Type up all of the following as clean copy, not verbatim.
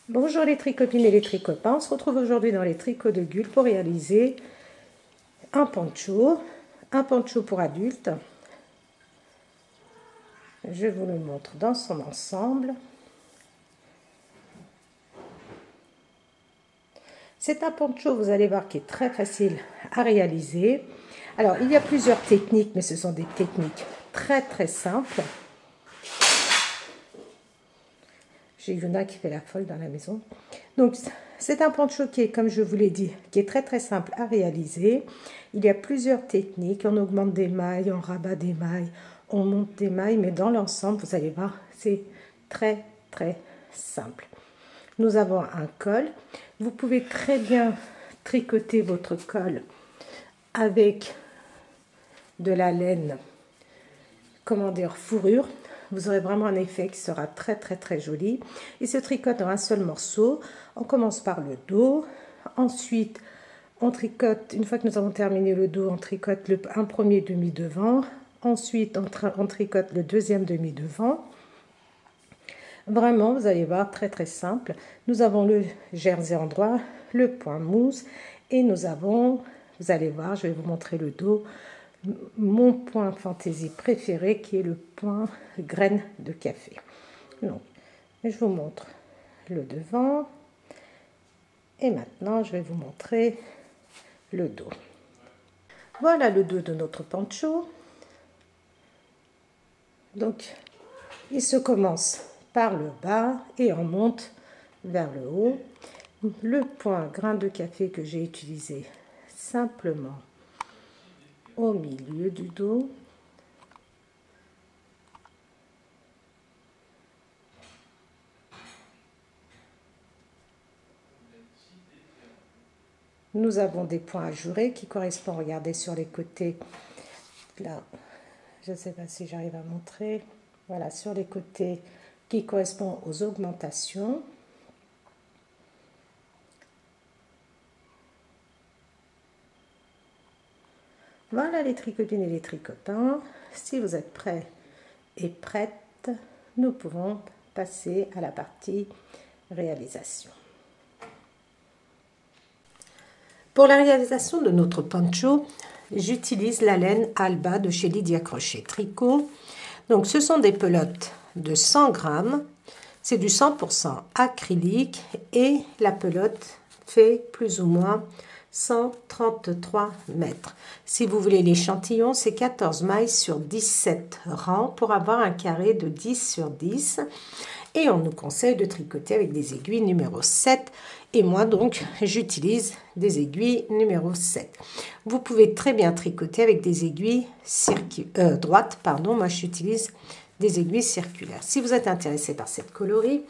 Bonjour les tricopines et les tricopains, on se retrouve aujourd'hui dans les tricots de Gul pour réaliser un poncho pour adultes. Je vous le montre dans son ensemble. C'est un poncho, vous allez voir, qui est très facile à réaliser. Alors, il y a plusieurs techniques, mais ce sont des techniques très simples. J'ai Yuna qui fait la folle dans la maison. Donc, c'est un poncho qui est, comme je vous l'ai dit, qui est très simple à réaliser. Il y a plusieurs techniques. On augmente des mailles, on rabat des mailles, on monte des mailles. Mais dans l'ensemble, vous allez voir, c'est très simple. Nous avons un col. Vous pouvez très bien tricoter votre col avec de la laine, comment dire, fourrure. Vous aurez vraiment un effet qui sera très joli. Il se tricote en un seul morceau. On commence par le dos. Ensuite, on tricote, une fois que nous avons terminé le dos, on tricote un premier demi-devant. Ensuite, on tricote le deuxième demi-devant. Vraiment, vous allez voir, très simple. Nous avons le jersey en droit, le point mousse. Et nous avons, vous allez voir, je vais vous montrer le dos, mon point fantaisie préféré qui est le point graine de café. Donc, je vous montre le devant et maintenant je vais vous montrer le dos. Voilà le dos de notre poncho. Donc, il se commence par le bas et on monte vers le haut. Le point grain de café que j'ai utilisé simplement au milieu du dos. Nous avons des points ajourés qui correspondent, regardez sur les côtés, là, je ne sais pas si j'arrive à montrer, voilà, sur les côtés qui correspondent aux augmentations. Voilà les tricopines et les tricopains. Si vous êtes prêts et prêtes, nous pouvons passer à la partie réalisation. Pour la réalisation de notre poncho, j'utilise la laine Alba de chez Lydia Crochet Tricot. Donc ce sont des pelotes de 100 grammes. C'est du 100% acrylique et la pelote fait plus ou moins 133 mètres. Si vous voulez l'échantillon, c'est 14 mailles sur 17 rangs pour avoir un carré de 10 sur 10. Et on nous conseille de tricoter avec des aiguilles numéro 7. Et moi, donc, j'utilise des aiguilles numéro 7. Vous pouvez très bien tricoter avec des aiguilles droites. Moi, j'utilise des aiguilles circulaires. Si vous êtes intéressé par cette coloris,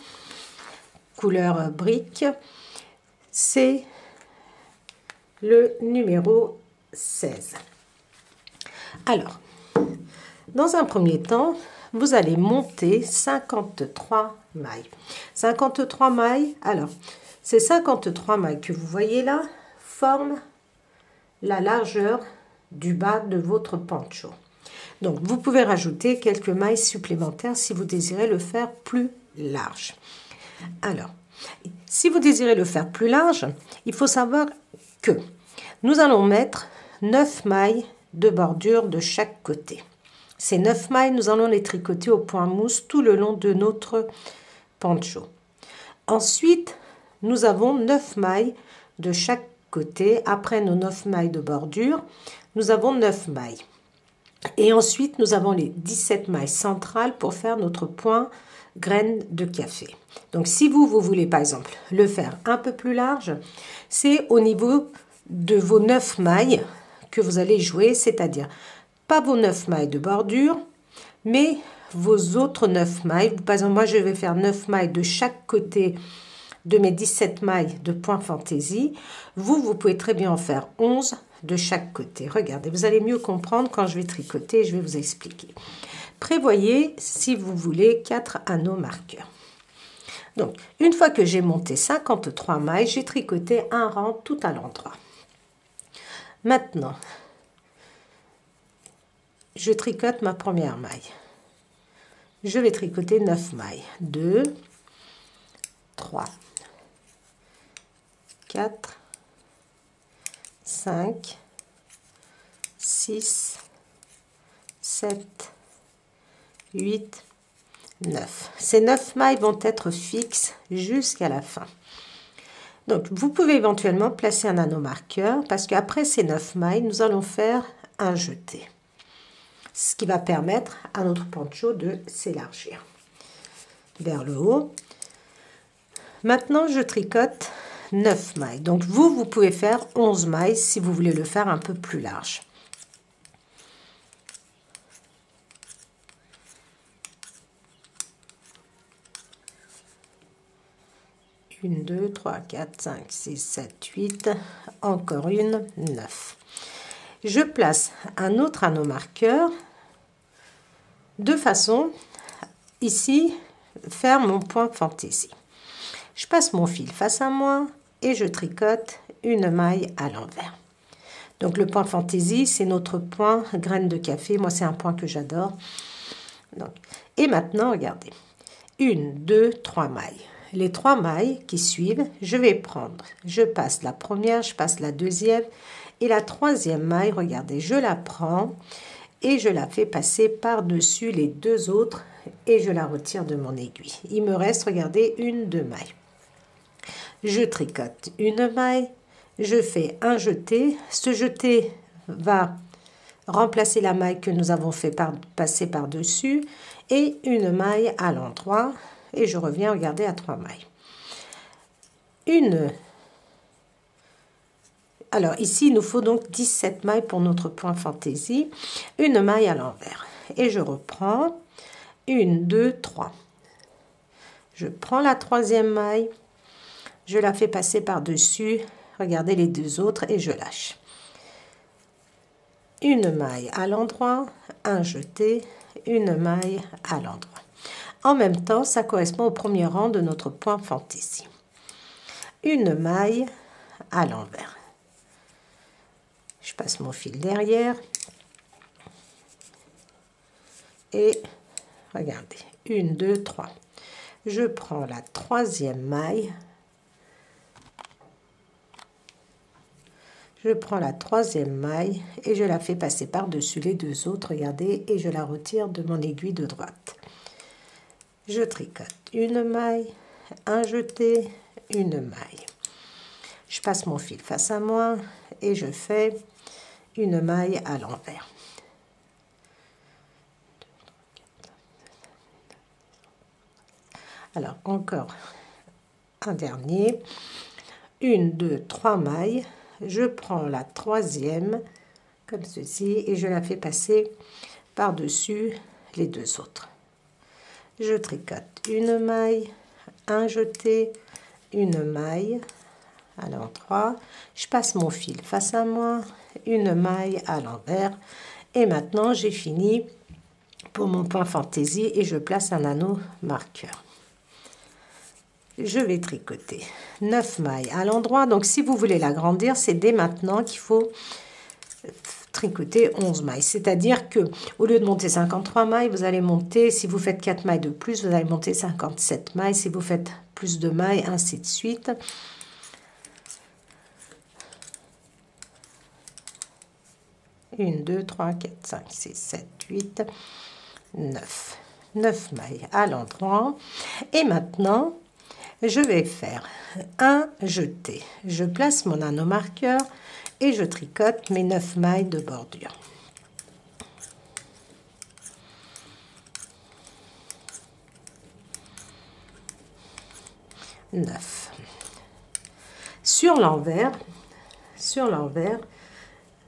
couleur brique, c'est le numéro 16. Alors, dans un premier temps, vous allez monter 53 mailles. 53 mailles, alors, ces 53 mailles que vous voyez là forment la largeur du bas de votre poncho. Donc, vous pouvez rajouter quelques mailles supplémentaires si vous désirez le faire plus large. Alors, si vous désirez le faire plus large, il faut savoir que nous allons mettre 9 mailles de bordure de chaque côté. Ces 9 mailles, nous allons les tricoter au point mousse tout le long de notre poncho. Ensuite, nous avons 9 mailles de chaque côté. Après nos 9 mailles de bordure, nous avons 9 mailles. Et ensuite, nous avons les 17 mailles centrales pour faire notre point graine de café. Donc, si vous voulez, par exemple, le faire un peu plus large, c'est au niveau de vos 9 mailles que vous allez jouer, c'est-à-dire pas vos 9 mailles de bordure, mais vos autres 9 mailles. Par exemple, moi, je vais faire 9 mailles de chaque côté de mes 17 mailles de point fantaisie. Vous pouvez très bien en faire 11 de chaque côté. Regardez, vous allez mieux comprendre quand je vais tricoter et je vais vous expliquer. Prévoyez, si vous voulez, 4 anneaux marqueurs. Donc, une fois que j'ai monté 53 mailles, j'ai tricoté un rang tout à l'endroit. Maintenant, je tricote ma première maille. Je vais tricoter 9 mailles. 2, 3, 4, 5, 6, 7, 8, 9. Ces 9 mailles vont être fixes jusqu'à la fin. Donc, vous pouvez éventuellement placer un anneau marqueur parce qu'après ces 9 mailles, nous allons faire un jeté. Ce qui va permettre à notre poncho de s'élargir vers le haut. Maintenant, je tricote 9 mailles. Donc, vous pouvez faire 11 mailles si vous voulez le faire un peu plus large. Une, 2, 3, 4, 5, 6, 7, 8. Encore une, 9. Je place un autre anneau marqueur de façon, ici, faire mon point fantaisie. Je passe mon fil face à moi et je tricote une maille à l'envers. Donc le point fantaisie, c'est notre point graine de café. Moi, c'est un point que j'adore. Et maintenant, regardez. 1, 2, 3 mailles. Les 3 mailles qui suivent, je vais prendre. Je passe la première, je passe la deuxième. Et la troisième maille, regardez, je la prends et je la fais passer par-dessus les 2 autres et je la retire de mon aiguille. Il me reste, regardez, 1, 2 mailles. Je tricote une maille, je fais un jeté. Ce jeté va remplacer la maille que nous avons fait passer par-dessus et une maille à l'endroit. Et je reviens, regardez, à 3 mailles. Alors ici, il nous faut donc 17 mailles pour notre point fantaisie. Une maille à l'envers. Et je reprends. 1, 2, 3. Je prends la troisième maille. Je la fais passer par-dessus. Regardez les 2 autres et je lâche. Une maille à l'endroit. Un jeté. Une maille à l'endroit. En même temps, ça correspond au premier rang de notre point fantaisie. Une maille à l'envers. Je passe mon fil derrière. Et regardez, 1, 2, 3. Je prends la troisième maille. Je prends la troisième maille et je la fais passer par-dessus les 2 autres, regardez, et je la retire de mon aiguille de droite. Je tricote une maille, un jeté, une maille. Je passe mon fil face à moi et je fais une maille à l'envers. Alors, encore un dernier. 1, 2, 3 mailles. Je prends la troisième, comme ceci, et je la fais passer par-dessus les 2 autres. Je tricote une maille, un jeté, une maille à l'endroit. Je passe mon fil face à moi, une maille à l'envers. Et maintenant, j'ai fini pour mon point fantaisie et je place un anneau marqueur. Je vais tricoter 9 mailles à l'endroit. Donc, si vous voulez l'agrandir, c'est dès maintenant qu'il faut tricoter 11 mailles. C'est-à-dire que au lieu de monter 53 mailles, vous allez monter, si vous faites 4 mailles de plus, vous allez monter 57 mailles. Si vous faites plus de mailles, ainsi de suite. Une, 2, 3, 4, 5, 6, 7, 8, 9. 9 mailles à l'endroit. Et maintenant, je vais faire un jeté. Je place mon anneau marqueur et je tricote mes 9 mailles de bordure. Sur l'envers,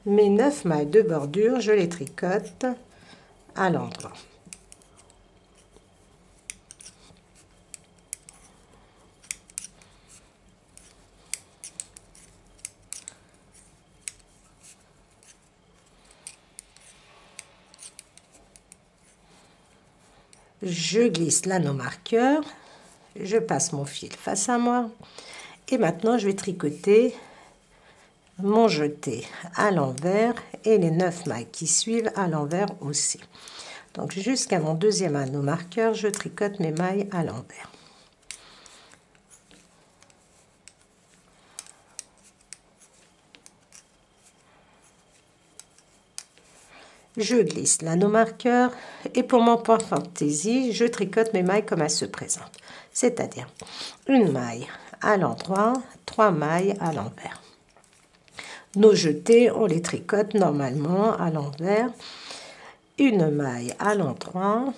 mes 9 mailles de bordure, je les tricote à l'endroit. Je glisse l'anneau marqueur, je passe mon fil face à moi et maintenant je vais tricoter mon jeté à l'envers et les 9 mailles qui suivent à l'envers aussi. Donc jusqu'à mon deuxième anneau marqueur, je tricote mes mailles à l'envers. Je glisse l'anneau-marqueur et pour mon point fantaisie, je tricote mes mailles comme elles se présentent. C'est-à-dire une maille à l'endroit, 3 mailles à l'envers. Nos jetés, on les tricote normalement à l'envers. Une maille à l'endroit,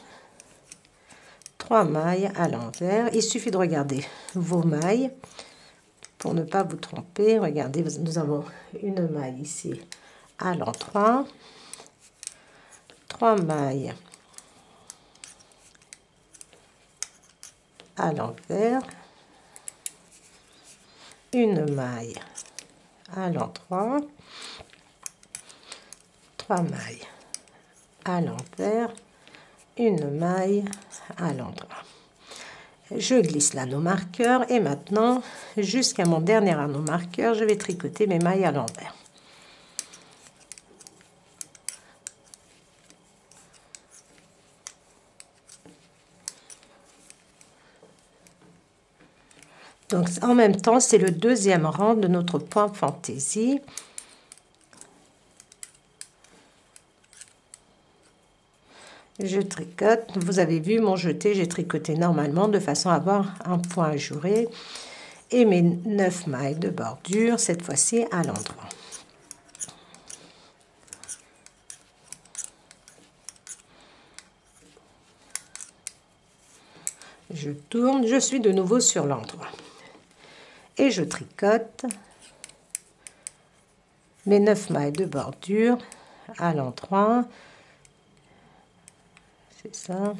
3 mailles à l'envers. Il suffit de regarder vos mailles pour ne pas vous tromper. Regardez, nous avons une maille ici à l'endroit, 3 mailles à l'envers, une maille à l'endroit, 3 mailles à l'envers, une maille à l'endroit. Je glisse l'anneau marqueur et maintenant, jusqu'à mon dernier anneau marqueur, je vais tricoter mes mailles à l'envers. Donc, en même temps, c'est le deuxième rang de notre point fantaisie. Je tricote. Vous avez vu mon jeté, j'ai tricoté normalement de façon à avoir un point ajouré. Et mes 9 mailles de bordure, cette fois-ci à l'endroit. Je tourne, je suis de nouveau sur l'endroit. Et je tricote mes 9 mailles de bordure à l'endroit. C'est ça.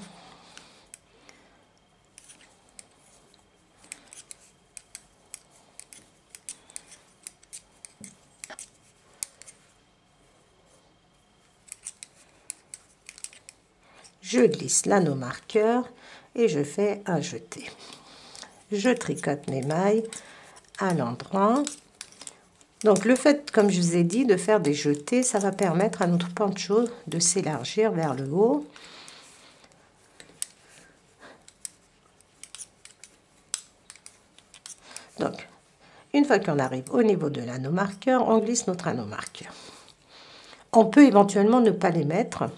Je glisse l'anneau marqueur et je fais un jeté. Je tricote mes mailles à l'endroit. Donc le fait, comme je vous ai dit, de faire des jetés, ça va permettre à notre poncho de s'élargir vers le haut. Donc, une fois qu'on arrive au niveau de l'anneau marqueur, on glisse notre anneau marqueur. On peut éventuellement ne pas les mettre.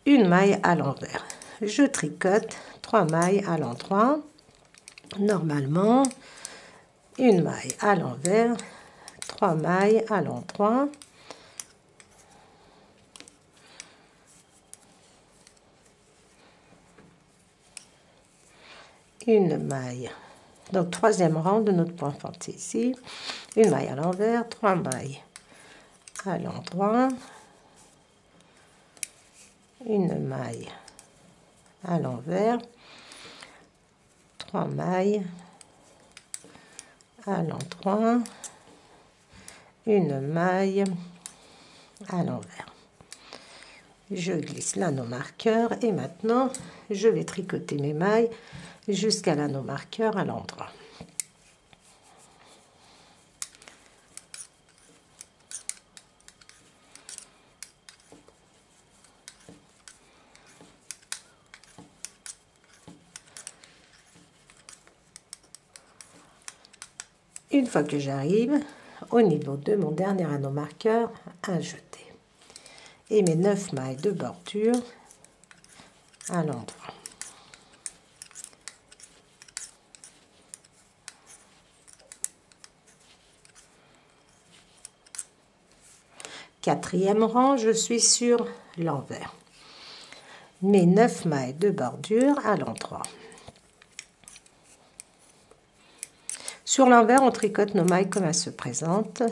Une maille à l'envers. Je tricote 3 mailles à l'endroit. Normalement, une maille à l'envers, 3 mailles à l'endroit. Une maille. Donc, troisième rang de notre point fantaisie. Une maille à l'envers, 3 mailles à l'endroit. Une maille à l'envers, 3 mailles à l'endroit, une maille à l'envers. Je glisse l'anneau marqueur et maintenant je vais tricoter mes mailles jusqu'à l'anneau marqueur à l'endroit. Une fois que j'arrive au niveau de mon dernier anneau marqueur, un jeté. Et mes 9 mailles de bordure à l'endroit. Quatrième rang, je suis sur l'envers. Mes 9 mailles de bordure à l'endroit. Sur l'envers, on tricote nos mailles comme elles se présentent.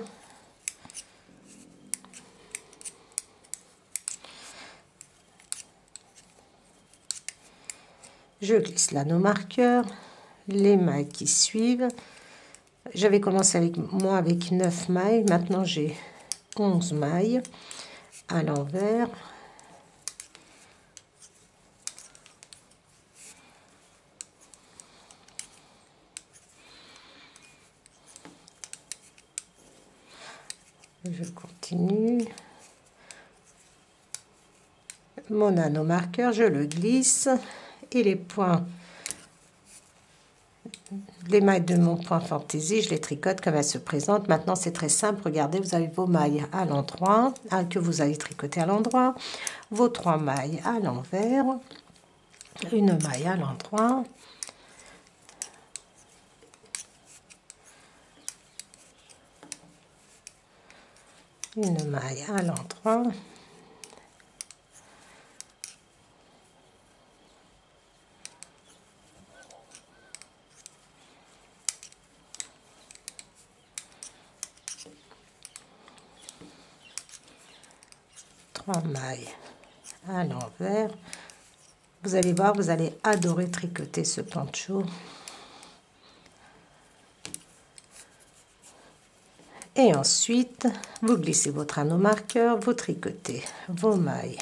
Je glisse l'anneau marqueur, les mailles qui suivent. J'avais commencé avec 9 mailles, maintenant j'ai 11 mailles à l'envers. Je continue. Mon anneau marqueur, je le glisse et les points les mailles de mon point fantaisie, je les tricote comme elles se présentent. Maintenant, c'est très simple. Regardez, vous avez vos mailles à l'endroit, que vous allez tricoter à l'endroit, vos 3 mailles à l'envers, une maille à l'endroit, une maille à l'endroit, mailles à l'envers. Vous allez voir, vous allez adorer tricoter ce poncho. Et ensuite, vous glissez votre anneau marqueur, vous tricotez vos mailles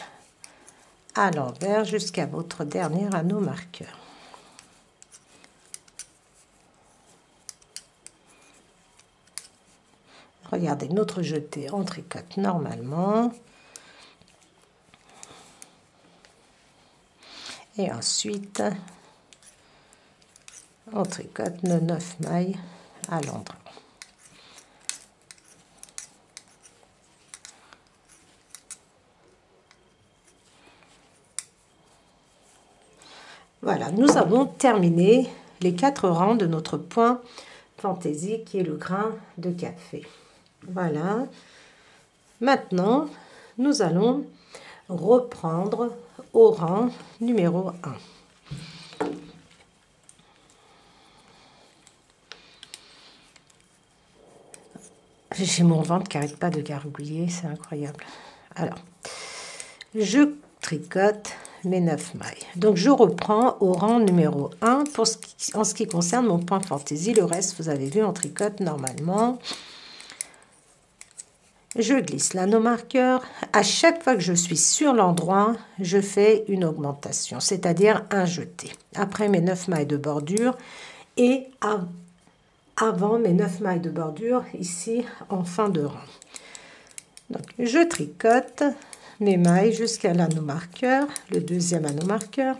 à l'envers jusqu'à votre dernier anneau marqueur. Regardez, notre jeté, on tricote normalement. Et ensuite, on tricote nos 9 mailles à l'endroit. Voilà, nous avons terminé les 4 rangs de notre point fantaisie qui est le grain de café. Voilà. Maintenant, nous allons reprendre au rang numéro 1. J'ai mon ventre qui n'arrête pas de gargouiller, c'est incroyable. Alors, je tricote mes 9 mailles. Donc, je reprends au rang numéro 1 en ce qui concerne mon point fantaisie. Le reste, vous avez vu, on tricote normalement. Je glisse l'anneau marqueur. À chaque fois que je suis sur l'endroit, je fais une augmentation, c'est-à-dire un jeté. Après mes 9 mailles de bordure et avant mes 9 mailles de bordure, ici en fin de rang. Donc, je tricote mes mailles jusqu'à l'anneau marqueur, le deuxième anneau marqueur.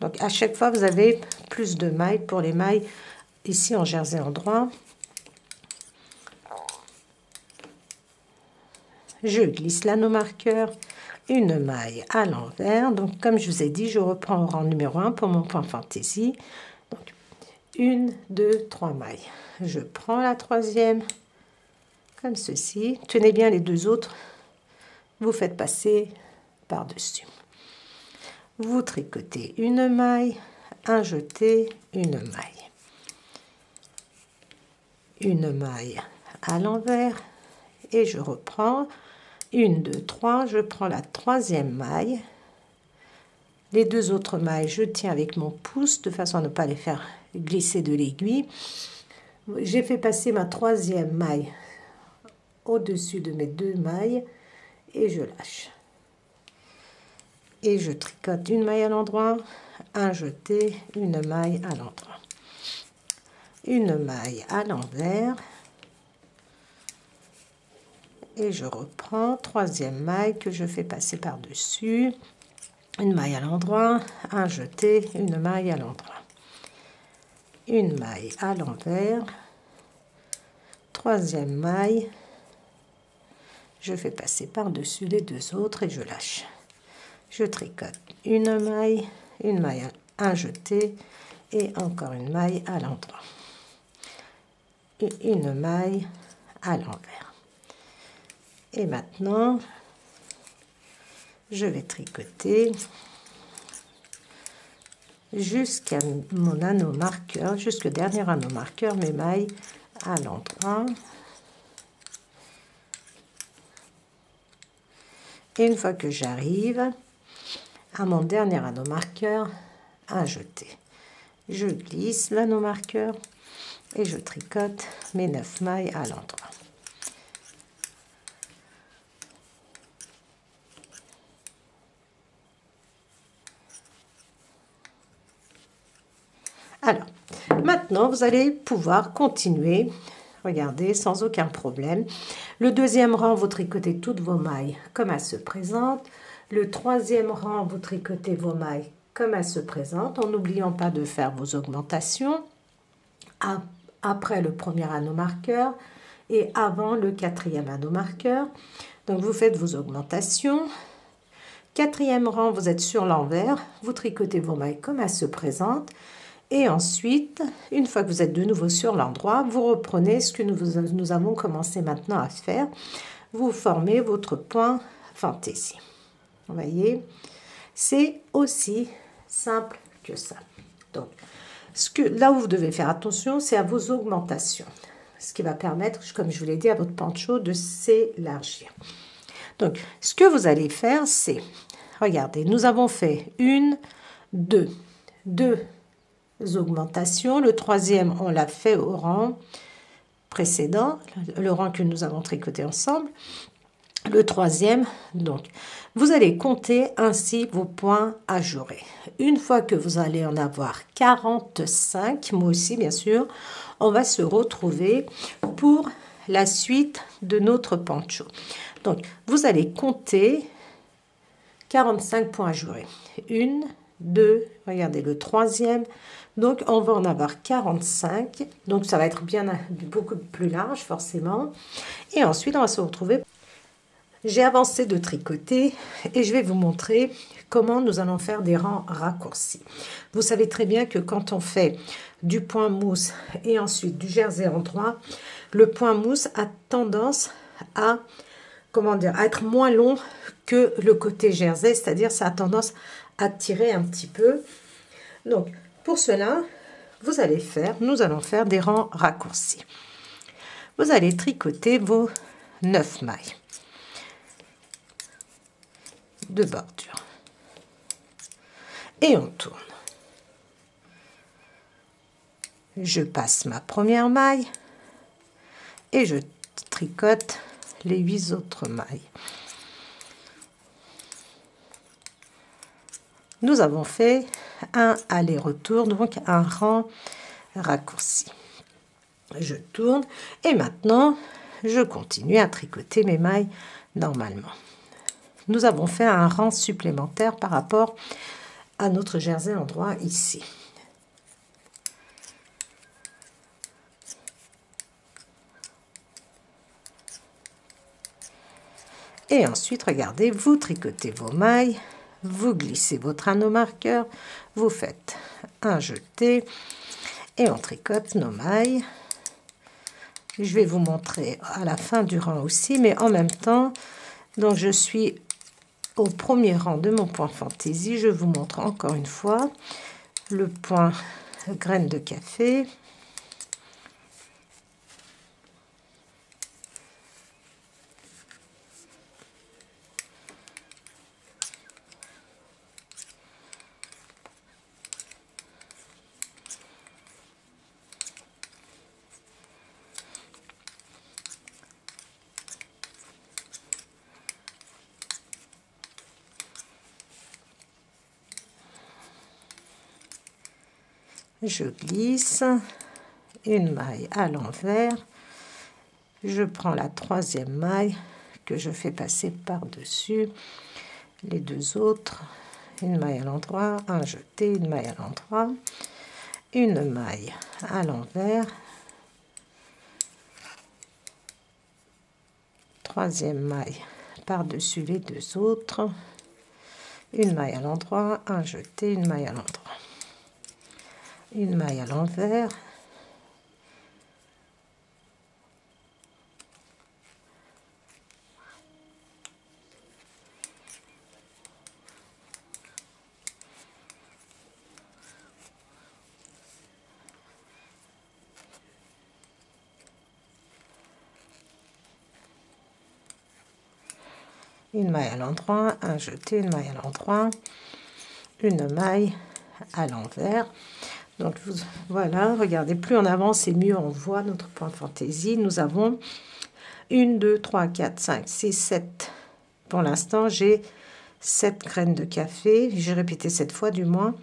Donc, à chaque fois, vous avez plus de mailles pour les mailles ici en jersey endroit. Je glisse l'anneau marqueur, une maille à l'envers. Donc, comme je vous ai dit, je reprends au rang numéro 1 pour mon point fantaisie. Donc, 1, 2, 3 mailles. Je prends la troisième, comme ceci. Tenez bien les deux autres. Vous faites passer par-dessus. Vous tricotez une maille, un jeté, une maille. Une maille à l'envers et je reprends 1, 2, 3, je prends la troisième maille, les deux autres mailles je tiens avec mon pouce de façon à ne pas les faire glisser de l'aiguille. J'ai fait passer ma troisième maille au-dessus de mes 2 mailles et je lâche et je tricote une maille à l'endroit, un jeté, une maille à l'endroit, une maille à l'envers et je reprends troisième maille que je fais passer par dessus, une maille à l'endroit, un jeté, une maille à l'endroit, une maille à l'envers, troisième maille, je fais passer par dessus les deux autres et je lâche, je tricote une maille, un jeté et encore une maille à l'endroit, une maille à l'envers. Et maintenant, je vais tricoter jusqu'à mon anneau marqueur, jusqu'au dernier anneau marqueur, mes mailles à l'endroit. Et une fois que j'arrive à mon dernier anneau marqueur, un jeté. Je glisse l'anneau marqueur et je tricote mes 9 mailles à l'endroit. Alors, maintenant, vous allez pouvoir continuer, regardez, sans aucun problème. Le deuxième rang, vous tricotez toutes vos mailles comme elles se présentent. Le troisième rang, vous tricotez vos mailles comme elles se présentent, en n'oubliant pas de faire vos augmentations après le premier anneau marqueur et avant le quatrième anneau marqueur. Donc vous faites vos augmentations. Quatrième rang, vous êtes sur l'envers, vous tricotez vos mailles comme elles se présentent. Et ensuite, une fois que vous êtes de nouveau sur l'endroit, vous reprenez ce que nous avons commencé maintenant à faire. Vous formez votre point fantaisie. Vous voyez, c'est aussi simple que ça. Donc, là où vous devez faire attention, c'est à vos augmentations. Ce qui va permettre, comme je vous l'ai dit, à votre poncho de s'élargir. Donc, ce que vous allez faire, c'est, regardez, nous avons fait deux augmentations. Le troisième, on l'a fait au rang précédent, le rang que nous avons tricoté ensemble. Le troisième, donc, vous allez compter ainsi vos points ajourés. Une fois que vous allez en avoir 45, moi aussi bien sûr, on va se retrouver pour la suite de notre poncho. Donc, vous allez compter 45 points ajourés. 1, 2, regardez le troisième. Donc, on va en avoir 45. Donc, ça va être beaucoup plus large, forcément. Et ensuite, on va se retrouver. J'ai avancé de tricoter et je vais vous montrer comment nous allons faire des rangs raccourcis. Vous savez très bien que quand on fait du point mousse et ensuite du jersey endroit, le point mousse a tendance à, à être moins long que le côté jersey, c'est-à-dire ça a tendance à tirer un petit peu. Donc, pour cela, nous allons faire des rangs raccourcis. Vous allez tricoter vos 9 mailles de bordure et on tourne. Je passe ma première maille et je tricote les 8 autres mailles. Nous avons fait un aller-retour, donc un rang raccourci. Je tourne et maintenant je continue à tricoter mes mailles normalement. Nous avons fait un rang supplémentaire par rapport à notre jersey endroit ici. Et ensuite, regardez, vous tricotez vos mailles, vous glissez votre anneau marqueur, vous faites un jeté et on tricote nos mailles. Je vais vous montrer à la fin du rang aussi, mais en même temps, donc je suis au premier rang de mon point fantaisie. Je vous montre encore une fois le point graine de café. Je glisse une maille à l'envers, je prends la troisième maille que je fais passer par-dessus les deux autres, une maille à l'endroit, un jeté, une maille à l'endroit, une maille à l'envers, troisième maille par-dessus les deux autres, une maille à l'endroit, un jeté, une maille à l'endroit. Une maille à l'envers, une maille à l'endroit, un jeté, une maille à l'endroit, une maille à l'envers. Donc voilà, regardez, plus on avance et mieux on voit notre point fantaisie. Nous avons 1, 2, 3, 4, 5, 6, 7. Pour l'instant, j'ai 7 graines de café. J'ai répété 7 fois du moins.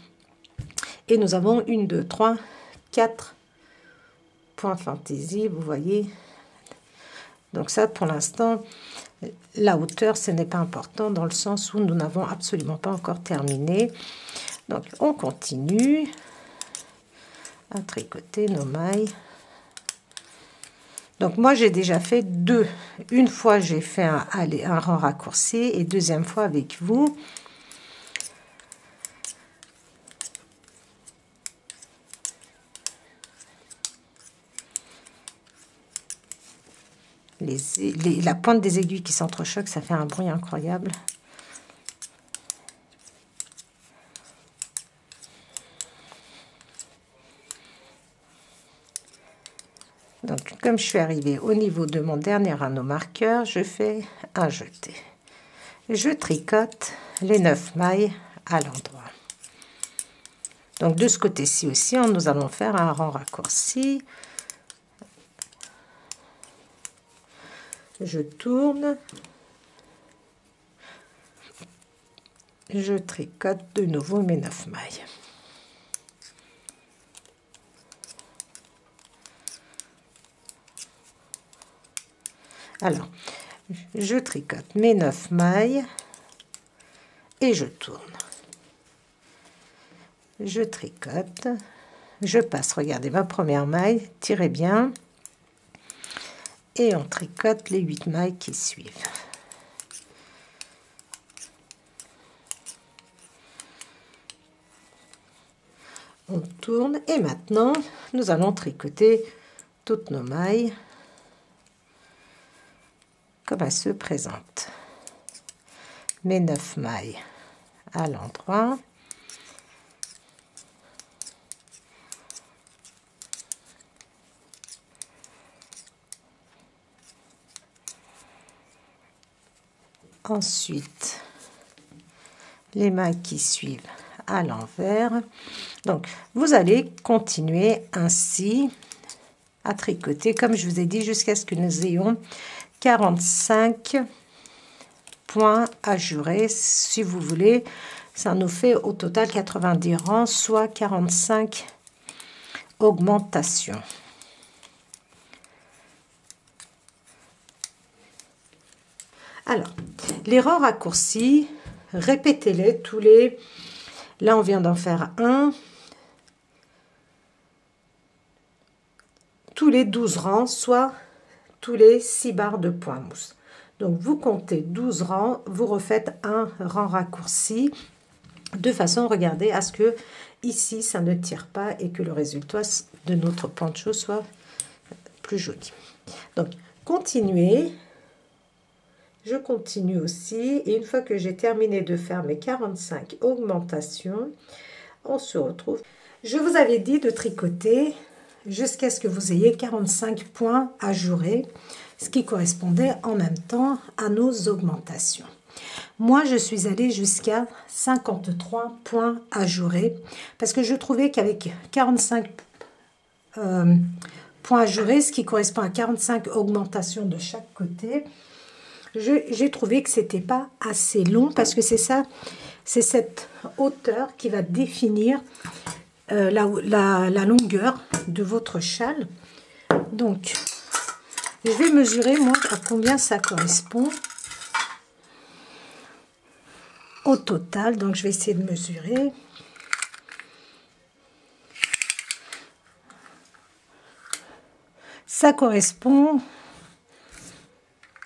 Et nous avons 1, 2, 3, 4 points fantaisie. Vous voyez, Donc ça, pour l'instant, la hauteur, ce n'est pas important dans le sens où nous n'avons absolument pas encore terminé. Donc, on continue à tricoter nos mailles. Donc, moi, j'ai déjà fait deux. Une fois, j'ai fait un rang raccourci et deuxième fois avec vous. La pointe des aiguilles qui s'entrechoquent, ça fait un bruit incroyable. Donc, comme je suis arrivée au niveau de mon dernier anneau marqueur, je fais un jeté. Je tricote les 9 mailles à l'endroit. Donc, de ce côté-ci aussi, nous allons faire un rang raccourci. Je tourne. Je tricote de nouveau mes 9 mailles. Alors, je tricote mes 9 mailles et je tourne. Je tricote, je passe, regardez ma première maille, tirez bien, et on tricote les 8 mailles qui suivent. On tourne et maintenant nous allons tricoter toutes nos mailles comme elles se présentent. Mes 9 mailles à l'endroit. Ensuite, les mailles qui suivent à l'envers. Donc, vous allez continuer ainsi à tricoter, comme je vous ai dit, jusqu'à ce que nous ayons 45 points ajourés. Si vous voulez, ça nous fait au total 90 rangs, soit 45 augmentations. Alors, les rangs raccourcis, répétez-les tous les... Là, on vient d'en faire un. Tous les 12 rangs, soit tous les 6 barres de point mousse. Donc, vous comptez 12 rangs, vous refaites un rang raccourci de façon, regardez, à ce que ici, ça ne tire pas et que le résultat de notre poncho soit plus joli. Donc, continuez. Je continue aussi et une fois que j'ai terminé de faire mes 45 augmentations, on se retrouve. Je vous avais dit de tricoter jusqu'à ce que vous ayez 45 points ajourés, ce qui correspondait en même temps à nos augmentations. Moi, je suis allée jusqu'à 53 points ajourés parce que je trouvais qu'avec 45 points ajourés, ce qui correspond à 45 augmentations de chaque côté, j'ai trouvé que c'était pas assez long parce que c'est ça, c'est cette hauteur qui va définir la longueur de votre châle. Donc, je vais mesurer moi à combien ça correspond au total. Donc, je vais essayer de mesurer. Ça correspond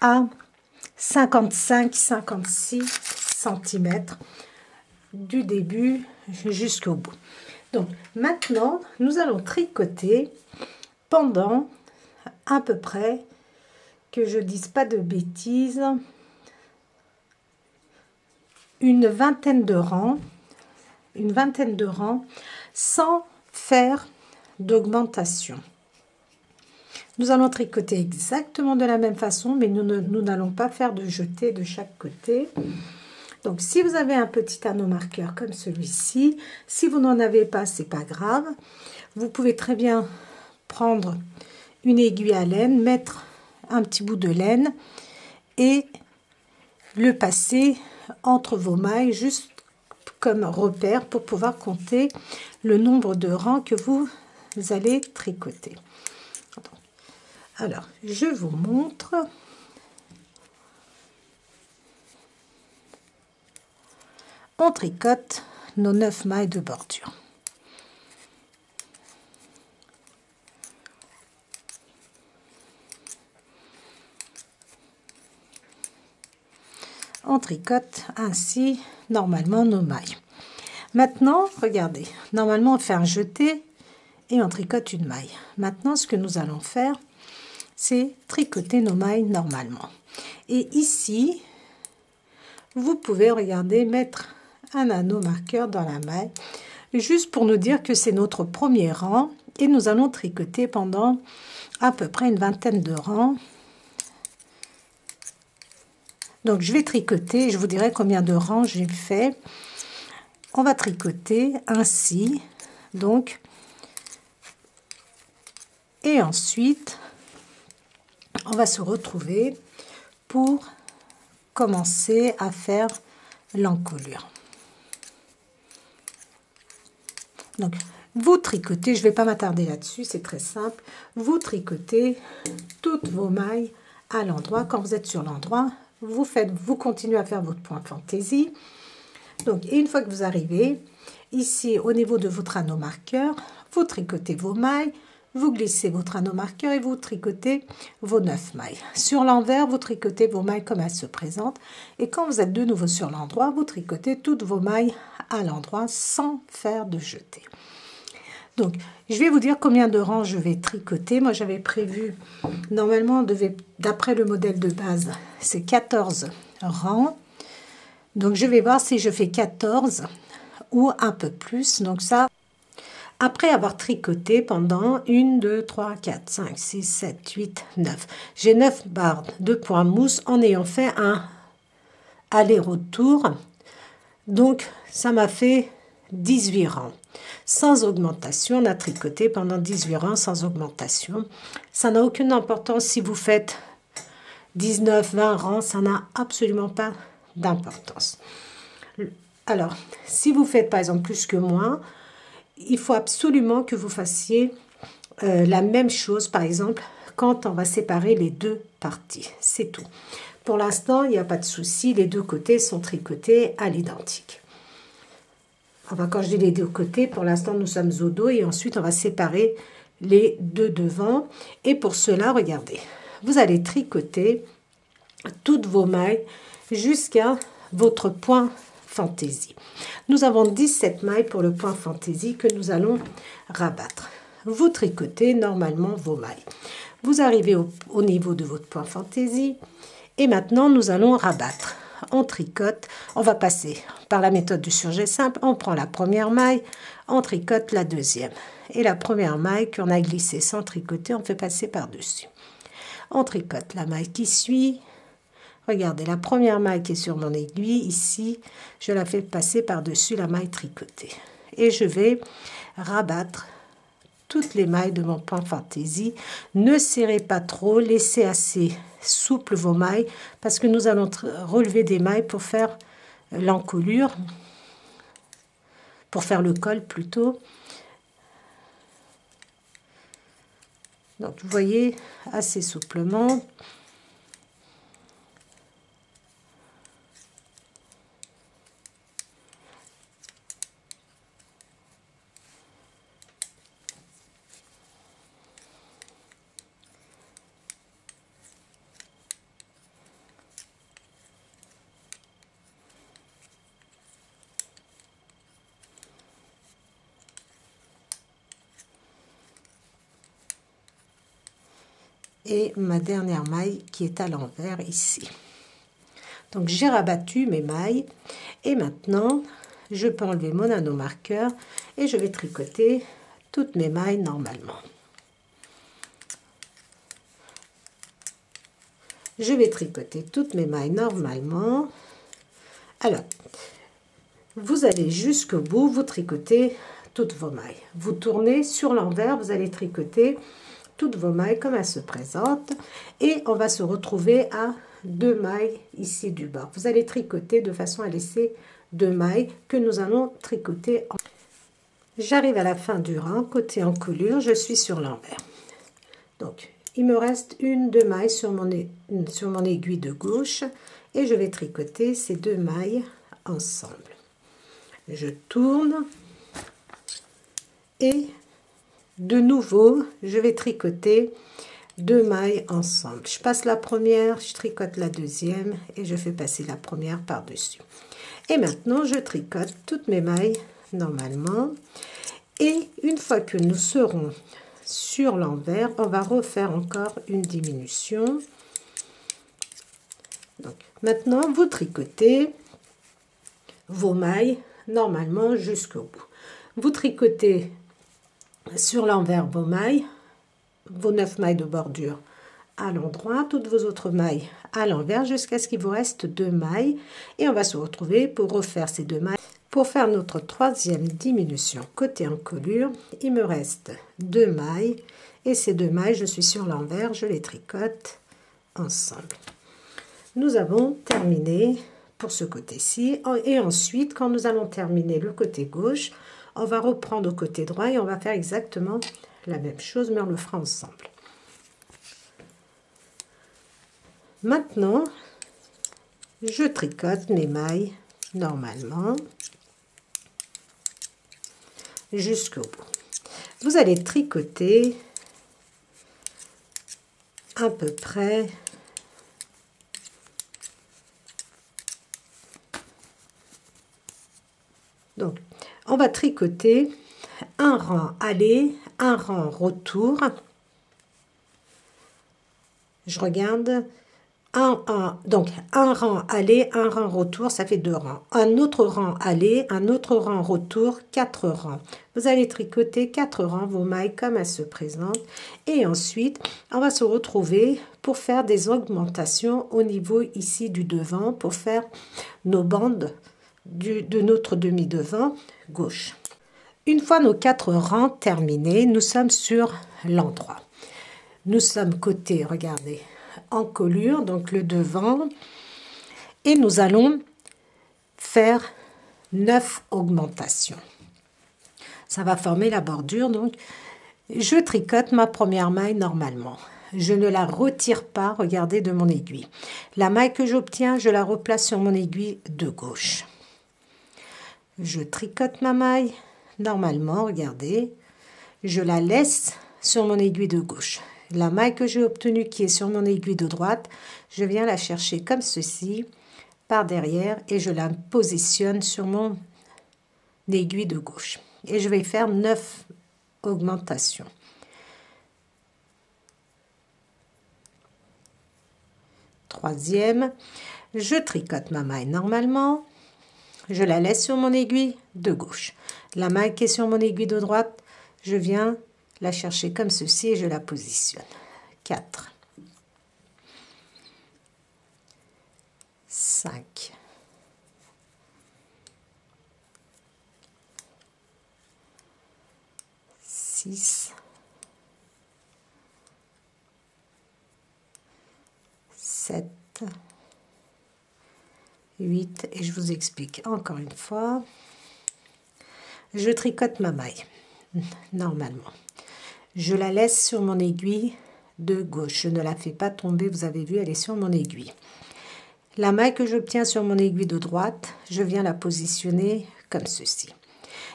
à 55-56 cm du début jusqu'au bout. Donc maintenant, nous allons tricoter pendant à peu près, que je dise pas de bêtises, une vingtaine de rangs sans faire d'augmentation. Nous allons tricoter exactement de la même façon, mais nous n'allons pas faire de jeté de chaque côté. Donc, si vous avez un petit anneau marqueur comme celui-ci, si vous n'en avez pas, c'est pas grave. Vous pouvez très bien prendre une aiguille à laine, mettre un petit bout de laine et le passer entre vos mailles, juste comme repère pour pouvoir compter le nombre de rangs que vous allez tricoter. Alors, je vous montre. On tricote nos 9 mailles de bordure. On tricote ainsi normalement nos mailles. Maintenant, regardez, normalement on fait un jeté et on tricote une maille. Maintenant, ce que nous allons faire, c'est tricoter nos mailles normalement. Et ici, vous pouvez, regarder, mettre un anneau marqueur dans la maille, juste pour nous dire que c'est notre premier rang et nous allons tricoter pendant à peu près une vingtaine de rangs. Donc, je vais tricoter et je vous dirai combien de rangs j'ai fait. On va tricoter ainsi, donc, et ensuite, on va se retrouver pour commencer à faire l'encolure. Donc, vous tricotez, je ne vais pas m'attarder là-dessus, c'est très simple. Vous tricotez toutes vos mailles à l'endroit. Quand vous êtes sur l'endroit, vous continuez à faire votre point fantaisie. Donc, et une fois que vous arrivez ici au niveau de votre anneau marqueur, vous tricotez vos mailles, vous glissez votre anneau marqueur et vous tricotez vos 9 mailles. Sur l'envers, vous tricotez vos mailles comme elles se présentent. Et quand vous êtes de nouveau sur l'endroit, vous tricotez toutes vos mailles à l'endroit sans faire de jeté. Donc, je vais vous dire combien de rangs je vais tricoter. Moi, j'avais prévu, normalement, d'après le modèle de base, c'est 14 rangs. Donc, je vais voir si je fais 14 ou un peu plus. Donc, ça, après avoir tricoté pendant 1, 2, 3, 4, 5, 6, 7, 8, 9. J'ai 9 barres de point mousse en ayant fait un aller-retour. Donc, ça m'a fait 18 rangs. Sans augmentation, on a tricoté pendant 18 rangs sans augmentation. Ça n'a aucune importance si vous faites 19, 20 rangs, ça n'a absolument pas d'importance. Alors, si vous faites par exemple plus que moi, il faut absolument que vous fassiez la même chose, par exemple, quand on va séparer les deux parties. C'est tout. Pour l'instant, il n'y a pas de souci, les deux côtés sont tricotés à l'identique. Enfin, quand je dis les deux côtés, pour l'instant, nous sommes au dos et ensuite, on va séparer les deux devant. Et pour cela, regardez, vous allez tricoter toutes vos mailles jusqu'à votre point fantaisie. Nous avons 17 mailles pour le point fantaisie que nous allons rabattre. Vous tricotez normalement vos mailles. Vous arrivez au niveau de votre point fantaisie et maintenant, nous allons rabattre. On tricote, on va passer par la méthode du surjet simple, on prend la première maille, on tricote la deuxième. Et la première maille qu'on a glissée sans tricoter, on fait passer par-dessus. On tricote la maille qui suit. Regardez, la première maille qui est sur mon aiguille, ici, je la fais passer par-dessus la maille tricotée. Et je vais rabattre toutes les mailles de mon point fantaisie. Ne serrez pas trop, laissez assez souple vos mailles parce que nous allons relever des mailles pour faire l'encolure, pour faire le col plutôt. Donc vous voyez, assez souplement. Et ma dernière maille qui est à l'envers ici. Donc j'ai rabattu mes mailles et maintenant je peux enlever mon anneau marqueur et je vais tricoter toutes mes mailles normalement. Je vais tricoter toutes mes mailles normalement. Alors, vous allez jusqu'au bout, vous tricotez toutes vos mailles. Vous tournez sur l'envers, vous allez tricoter toutes vos mailles comme elles se présentent et on va se retrouver à 2 mailles ici du bas. Vous allez tricoter de façon à laisser 2 mailles que nous allons tricoter. J'arrive à la fin du rang, côté encolure, je suis sur l'envers. Donc il me reste deux mailles sur mon aiguille de gauche et je vais tricoter ces deux mailles ensemble. Je tourne et de nouveau je vais tricoter deux mailles ensemble. Je passe la première, je tricote la deuxième et je fais passer la première par-dessus. Et maintenant je tricote toutes mes mailles normalement. Et une fois que nous serons sur l'envers, on va refaire encore une diminution. Donc maintenant vous tricotez vos mailles normalement jusqu'au bout. Vous tricotez sur l'envers vos mailles, vos 9 mailles de bordure à l'endroit, toutes vos autres mailles à l'envers jusqu'à ce qu'il vous reste 2 mailles et on va se retrouver pour refaire ces 2 mailles. Pour faire notre troisième diminution côté encolure, il me reste 2 mailles et ces 2 mailles, je suis sur l'envers, je les tricote ensemble. Nous avons terminé pour ce côté-ci et ensuite quand nous allons terminer le côté gauche, on va reprendre au côté droit et on va faire exactement la même chose mais on le fera ensemble. Maintenant, je tricote mes mailles normalement jusqu'au bout. Vous allez tricoter à peu près donc on va tricoter un rang aller, un rang retour. Je regarde donc un rang aller, un rang retour, ça fait 2 rangs. Un autre rang aller, un autre rang retour, 4 rangs. Vous allez tricoter 4 rangs, vos mailles comme elles se présentent. Et ensuite, on va se retrouver pour faire des augmentations au niveau ici du devant, pour faire nos bandes de notre demi-devant gauche. Une fois nos 4 rangs terminés, nous sommes sur l'endroit. Nous sommes côté, regardez, encolure, donc le devant, et nous allons faire 9 augmentations. Ça va former la bordure, donc je tricote ma première maille normalement. Je ne la retire pas, regardez, de mon aiguille. La maille que j'obtiens, je la replace sur mon aiguille de gauche. Je tricote ma maille normalement, regardez, je la laisse sur mon aiguille de gauche. La maille que j'ai obtenue qui est sur mon aiguille de droite, je viens la chercher comme ceci, par derrière, et je la positionne sur mon aiguille de gauche. Et je vais faire 9 augmentations. Troisième, je tricote ma maille normalement, je la laisse sur mon aiguille de gauche. La maille qui est sur mon aiguille de droite, je viens la chercher comme ceci et je la positionne. 4, 5, 6, 7, 8 et je vous explique encore une fois. Je tricote ma maille normalement. Je la laisse sur mon aiguille de gauche. Je ne la fais pas tomber, vous avez vu, elle est sur mon aiguille. La maille que j'obtiens sur mon aiguille de droite, je viens la positionner comme ceci.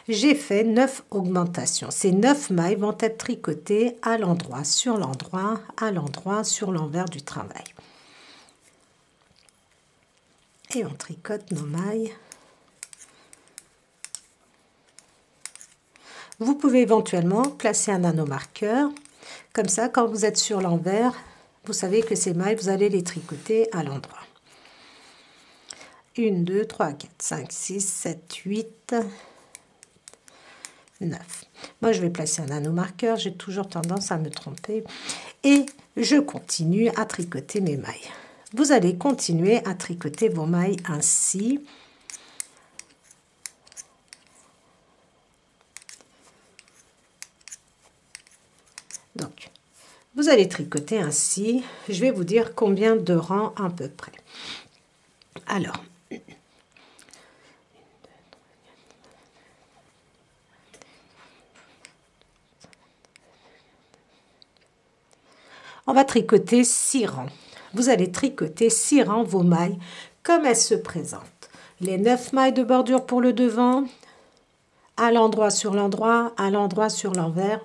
J'ai fait 9 augmentations. Ces 9 mailles vont être tricotées à l'endroit, sur l'endroit, à l'endroit, sur l'envers du travail. Et on tricote nos mailles. Vous pouvez éventuellement placer un anneau marqueur. Comme ça, quand vous êtes sur l'envers, vous savez que ces mailles, vous allez les tricoter à l'endroit. 1, 2, 3, 4, 5, 6, 7, 8, 9. Moi, je vais placer un anneau marqueur. J'ai toujours tendance à me tromper. Et je continue à tricoter mes mailles. Vous allez continuer à tricoter vos mailles ainsi. Donc, vous allez tricoter ainsi. Je vais vous dire combien de rangs à peu près. Alors, On va tricoter 6 rangs. Vous allez tricoter 6 rangs vos mailles comme elles se présentent. Les 9 mailles de bordure pour le devant, à l'endroit sur l'endroit, à l'endroit sur l'envers,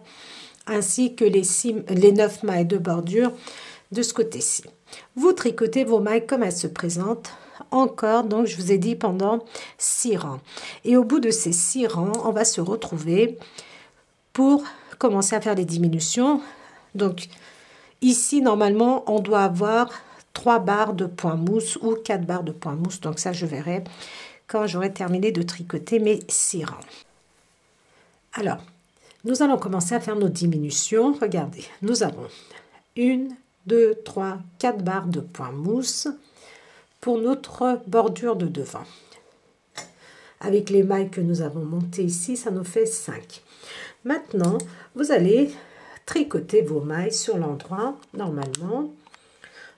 ainsi que les 9 mailles de bordure de ce côté-ci. Vous tricotez vos mailles comme elles se présentent. Encore, donc je vous ai dit pendant 6 rangs. Et au bout de ces 6 rangs, on va se retrouver pour commencer à faire les diminutions. Donc ici, normalement, on doit avoir 3 barres de point mousse ou 4 barres de point mousse. Donc ça, je verrai quand j'aurai terminé de tricoter mes 6 rangs. Alors, nous allons commencer à faire nos diminutions. Regardez, nous avons 1, 2, 3, 4 barres de point mousse pour notre bordure de devant. Avec les mailles que nous avons montées ici, ça nous fait 5. Maintenant, vous allez tricoter vos mailles sur l'endroit. Normalement,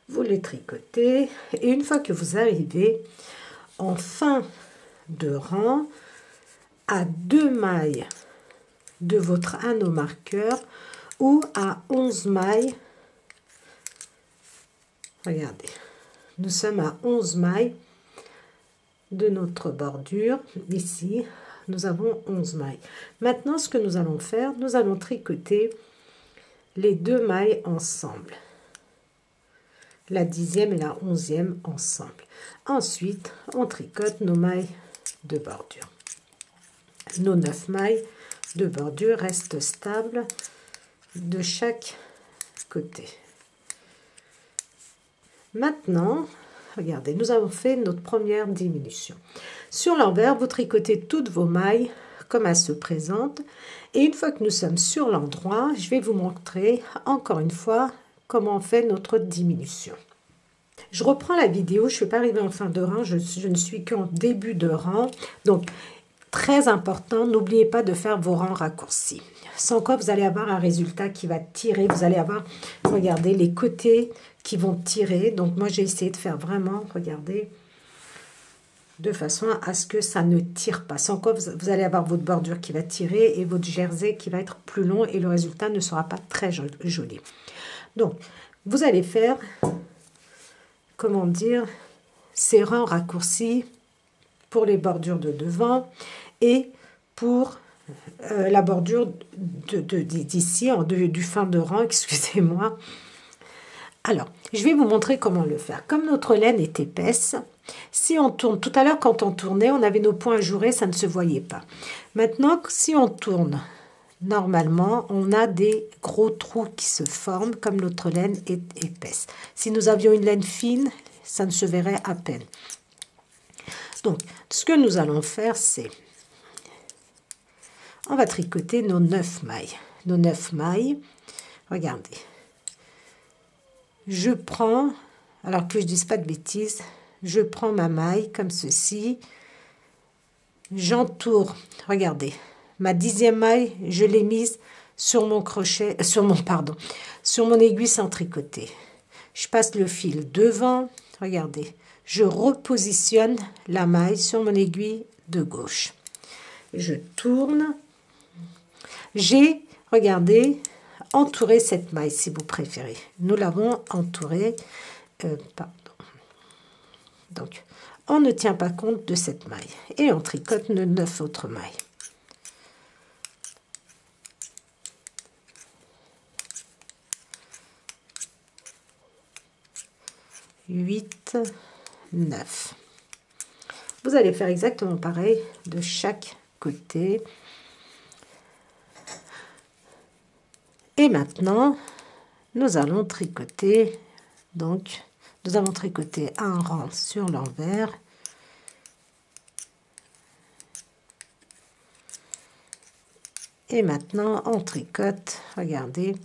vous les tricotez. Et une fois que vous arrivez en fin de rang, à 2 mailles de votre anneau marqueur ou à 11 mailles, regardez, nous sommes à 11 mailles de notre bordure. Ici, nous avons 11 mailles. Maintenant, ce que nous allons faire, nous allons tricoter les 2 mailles ensemble. La 10e et la 11e ensemble. Ensuite, on tricote nos mailles de bordure. Nos 9 mailles de bordure restent stables de chaque côté. Maintenant, regardez, nous avons fait notre première diminution. Sur l'envers, vous tricotez toutes vos mailles comme elles se présentent. Et une fois que nous sommes sur l'endroit, je vais vous montrer encore une fois comment on fait notre diminution. Je reprends la vidéo, je ne suis pas arrivée en fin de rang, je ne suis qu'en début de rang. Donc, très important, n'oubliez pas de faire vos rangs raccourcis. Sans quoi, vous allez avoir un résultat qui va tirer. Vous allez avoir, regardez, les côtés qui vont tirer. Donc, moi, j'ai essayé de faire vraiment, regardez, de façon à ce que ça ne tire pas. Sans quoi, vous allez avoir votre bordure qui va tirer et votre jersey qui va être plus long et le résultat ne sera pas très joli. Donc, vous allez faire, comment dire, ces rangs raccourcis pour les bordures de devant et pour la bordure d'ici, du fin de rang, excusez-moi. Alors, je vais vous montrer comment le faire. Comme notre laine est épaisse, si on tourne, tout à l'heure quand on tournait, on avait nos points ajourés, ça ne se voyait pas. Maintenant, si on tourne, normalement, on a des gros trous qui se forment comme notre laine est épaisse. Si nous avions une laine fine, ça ne se verrait à peine. Donc, ce que nous allons faire, c'est, on va tricoter nos 9 mailles. Nos 9 mailles, regardez. Je prends, alors que je ne dise pas de bêtises, je prends ma maille comme ceci. J'entoure, regardez, ma 10e maille, je l'ai mise sur mon crochet, sur mon aiguille sans tricoter. Je passe le fil devant, regardez. Je repositionne la maille sur mon aiguille de gauche. Je tourne. J'ai, regardez, entouré cette maille si vous préférez. Nous l'avons entourée. Donc, on ne tient pas compte de cette maille. Et on tricote nos 9 autres mailles. Huit, 9. Vous allez faire exactement pareil de chaque côté. Et maintenant, nous allons tricoter. Donc, nous avons tricoté un rang sur l'envers. Et maintenant, on tricote, regardez,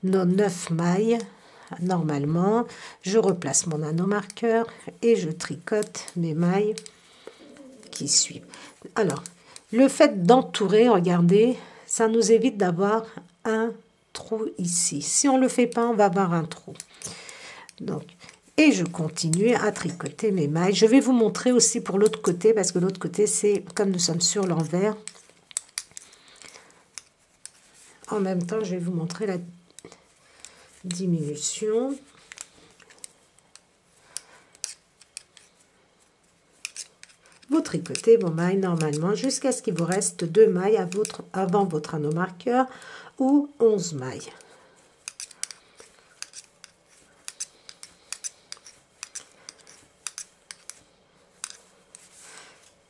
nos 9 mailles. Normalement, je replace mon anneau marqueur et je tricote mes mailles qui suivent. Alors, le fait d'entourer, regardez, ça nous évite d'avoir un trou ici. Si on ne le fait pas, on va avoir un trou. Donc, et je continue à tricoter mes mailles. Je vais vous montrer aussi pour l'autre côté, parce que l'autre côté, c'est comme nous sommes sur l'envers. En même temps, je vais vous montrer diminution. Vous tricotez vos mailles normalement jusqu'à ce qu'il vous reste 2 mailles avant votre anneau marqueur ou 11 mailles.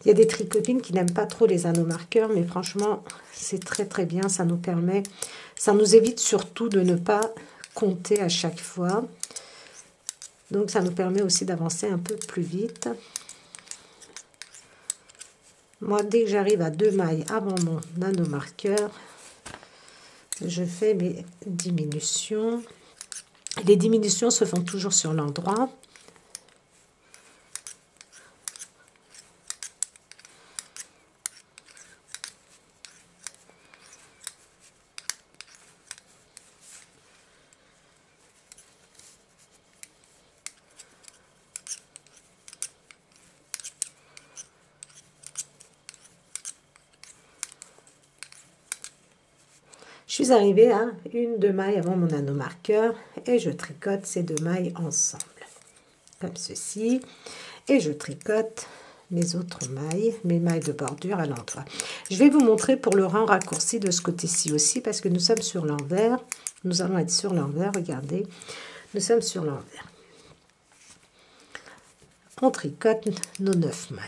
Il y a des tricotines qui n'aiment pas trop les anneaux marqueurs, mais franchement, c'est très bien. Ça nous évite surtout de ne pas compter à chaque fois. Donc, ça nous permet aussi d'avancer un peu plus vite. Moi, dès que j'arrive à 2 mailles avant mon anneau marqueur, je fais mes diminutions. Les diminutions se font toujours sur l'endroit. Je suis arrivée à 1-2 mailles avant mon anneau marqueur et je tricote ces 2 mailles ensemble, comme ceci, et je tricote mes autres mailles, mes mailles de bordure à l'endroit. Je vais vous montrer pour le rang raccourci de ce côté-ci aussi, parce que nous sommes sur l'envers. Nous allons être sur l'envers, regardez, nous sommes sur l'envers. On tricote nos 9 mailles.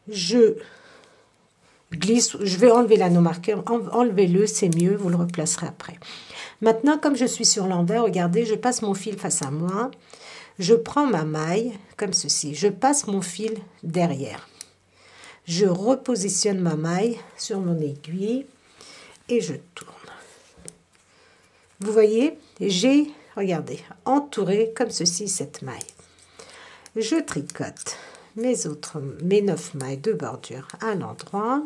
Je glisse, je vais enlever l'anneau marqueur, enlevez-le, c'est mieux, vous le replacerez après. Maintenant, comme je suis sur l'envers, regardez, je passe mon fil face à moi, je prends ma maille, comme ceci, je passe mon fil derrière. Je repositionne ma maille sur mon aiguille et je tourne. Vous voyez, j'ai, regardez, entouré comme ceci cette maille. Je tricote mes 9 mailles de bordure à l'endroit.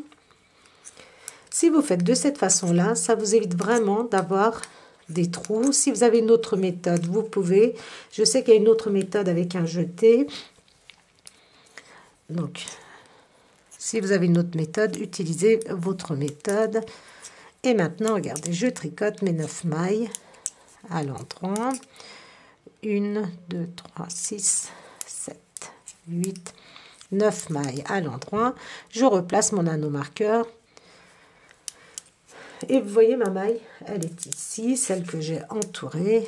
Si vous faites de cette façon-là, ça vous évite vraiment d'avoir des trous. Si vous avez une autre méthode, vous pouvez. Je sais qu'il y a une autre méthode avec un jeté. Donc, si vous avez une autre méthode, utilisez votre méthode. Et maintenant, regardez, je tricote mes 9 mailles à l'endroit. 1, 2, 3, 6, 7, 8, 9 mailles à l'endroit. Je replace mon anneau marqueur. Et vous voyez ma maille, elle est ici, celle que j'ai entourée.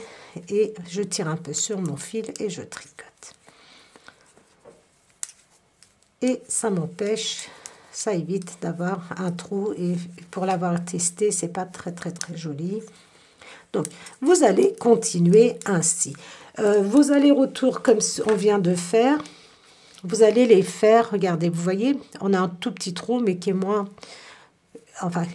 Et je tire un peu sur mon fil et je tricote. Et ça m'empêche, ça évite d'avoir un trou. Et pour l'avoir testé, c'est pas très joli. Donc, vous allez continuer ainsi. Vos allers-retours comme on vient de faire, vous allez les faire, regardez, vous voyez, on a un tout petit trou, mais qui est moins, enfin,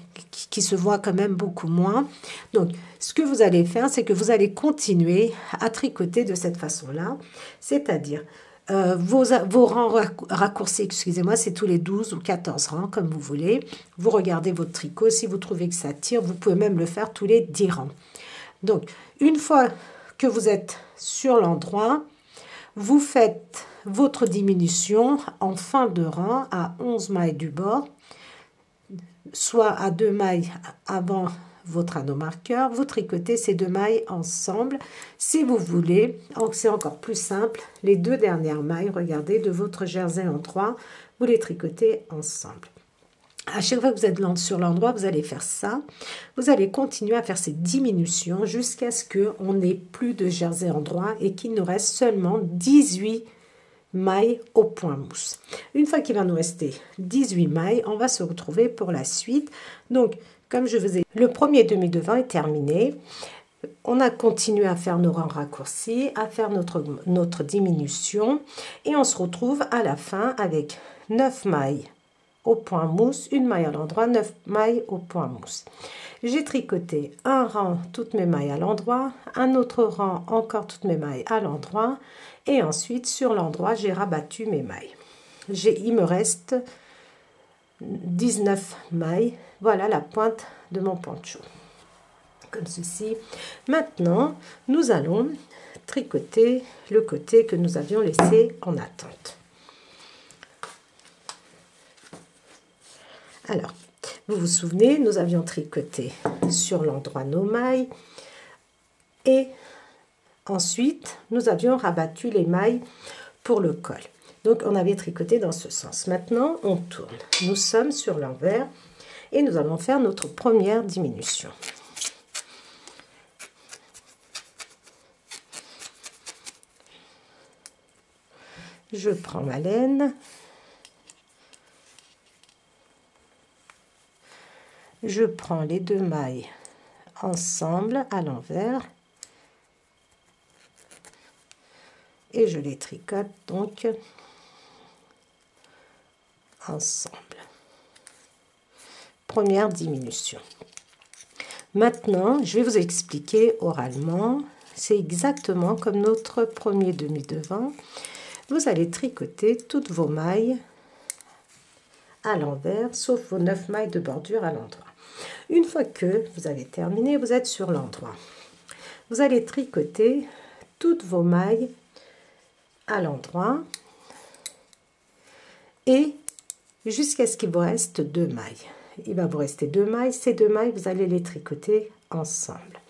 qui se voit quand même beaucoup moins. Donc, ce que vous allez faire, c'est que vous allez continuer à tricoter de cette façon-là, c'est-à-dire vos rangs raccourcis, excusez-moi, c'est tous les 12 ou 14 rangs, comme vous voulez. Vous regardez votre tricot, si vous trouvez que ça tire, vous pouvez même le faire tous les 10 rangs. Donc, une fois que vous êtes sur l'endroit, vous faites votre diminution en fin de rang à 11 mailles du bord, soit à 2 mailles avant votre anneau marqueur. Vous tricotez ces 2 mailles ensemble. Si vous voulez, c'est encore plus simple, les 2 dernières mailles, regardez, de votre jersey en 3, vous les tricotez ensemble. À chaque fois que vous êtes sur l'endroit, vous allez faire ça. Vous allez continuer à faire ces diminutions jusqu'à ce qu'on n'ait plus de jersey endroit et qu'il nous reste seulement 18 mailles au point mousse. Une fois qu'il va nous rester 18 mailles, on va se retrouver pour la suite. Donc, comme je vous ai dit, le premier demi-devant est terminé. On a continué à faire nos rangs raccourcis, à faire notre diminution et on se retrouve à la fin avec 9 mailles au point mousse, une maille à l'endroit, 9 mailles au point mousse. J'ai tricoté un rang, toutes mes mailles à l'endroit, un autre rang, encore toutes mes mailles à l'endroit, et ensuite sur l'endroit, j'ai rabattu mes mailles. Il me reste 19 mailles, voilà la pointe de mon poncho, comme ceci. Maintenant, nous allons tricoter le côté que nous avions laissé en attente. Alors, vous vous souvenez, nous avions tricoté sur l'endroit nos mailles et ensuite nous avions rabattu les mailles pour le col. Donc on avait tricoté dans ce sens. Maintenant on tourne. Nous sommes sur l'envers et nous allons faire notre première diminution. Je prends ma laine. Je prends les deux mailles ensemble à l'envers et je les tricote donc ensemble. Première diminution. Maintenant, je vais vous expliquer oralement. C'est exactement comme notre premier demi-devant. Vous allez tricoter toutes vos mailles à l'envers, sauf vos 9 mailles de bordure à l'endroit. Une fois que vous avez terminé, vous êtes sur l'endroit. Vous allez tricoter toutes vos mailles à l'endroit et jusqu'à ce qu'il vous reste 2 mailles. Il va vous rester 2 mailles. Ces 2 mailles, vous allez les tricoter ensemble.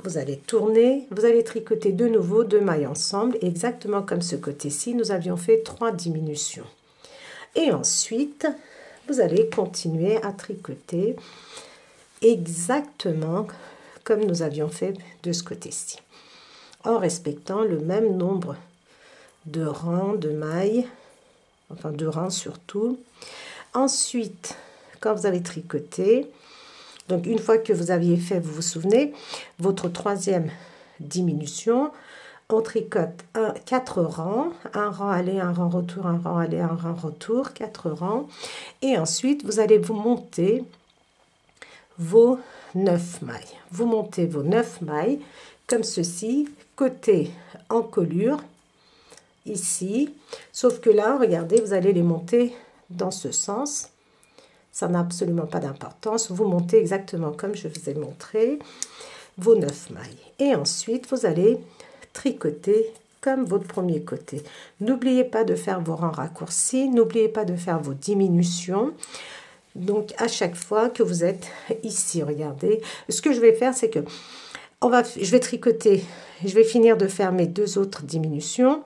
Vous allez tourner, vous allez tricoter de nouveau 2 mailles ensemble, exactement comme ce côté-ci, nous avions fait 3 diminutions. Et ensuite, vous allez continuer à tricoter exactement comme nous avions fait de ce côté-ci, en respectant le même nombre de rangs de mailles, enfin de rangs surtout. Ensuite, quand vous avez tricoté, donc une fois que vous aviez fait, vous vous souvenez, votre troisième diminution, on tricote 4 rangs, un rang aller, un rang retour, un rang aller, un rang retour, 4 rangs. Et ensuite, vous allez vous monter vos 9 mailles. Vous montez vos 9 mailles comme ceci, côté encolure, ici. Sauf que là, regardez, vous allez les monter dans ce sens. Ça n'a absolument pas d'importance. Vous montez exactement comme je vous ai montré vos 9 mailles. Et ensuite, vous allez tricoter comme votre premier côté. N'oubliez pas de faire vos rangs raccourcis, n'oubliez pas de faire vos diminutions. Donc à chaque fois que vous êtes ici, regardez, ce que je vais faire, c'est que je vais tricoter, je vais finir de faire mes 2 autres diminutions,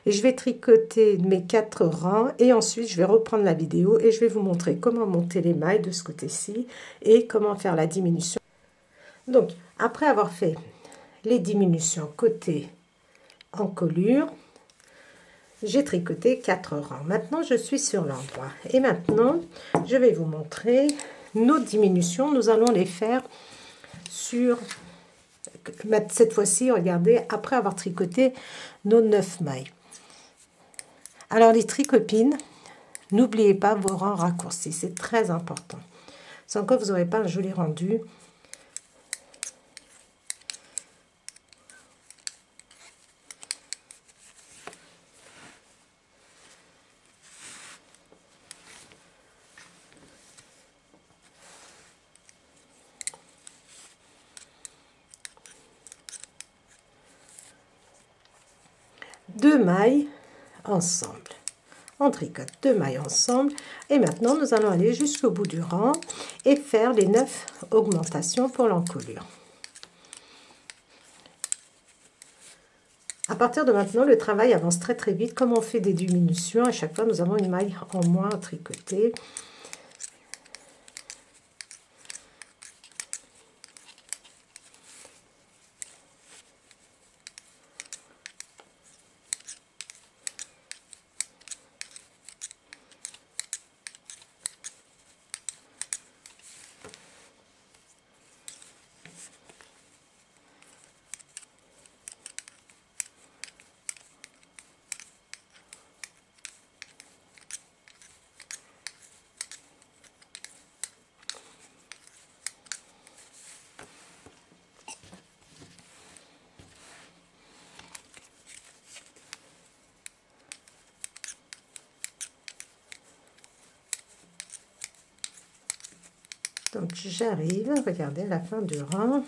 et je vais tricoter mes 4 rangs et ensuite je vais reprendre la vidéo et je vais vous montrer comment monter les mailles de ce côté-ci et comment faire la diminution. Donc après avoir fait les diminutions côté encolure, j'ai tricoté 4 rangs. Maintenant je suis sur l'endroit et maintenant je vais vous montrer nos diminutions. Nous allons les faire sur cette fois-ci, regardez, après avoir tricoté nos 9 mailles. Alors les tricopines, n'oubliez pas vos rangs raccourcis, c'est très important, sans quoi vous n'aurez pas un joli rendu. Deux mailles ensemble. On tricote 2 mailles ensemble et maintenant nous allons aller jusqu'au bout du rang et faire les 9 augmentations pour l'encolure. À partir de maintenant, le travail avance très très vite. Comme on fait des diminutions, à chaque fois nous avons une maille en moins à tricoter. Donc j'arrive, regardez, à la fin du rang.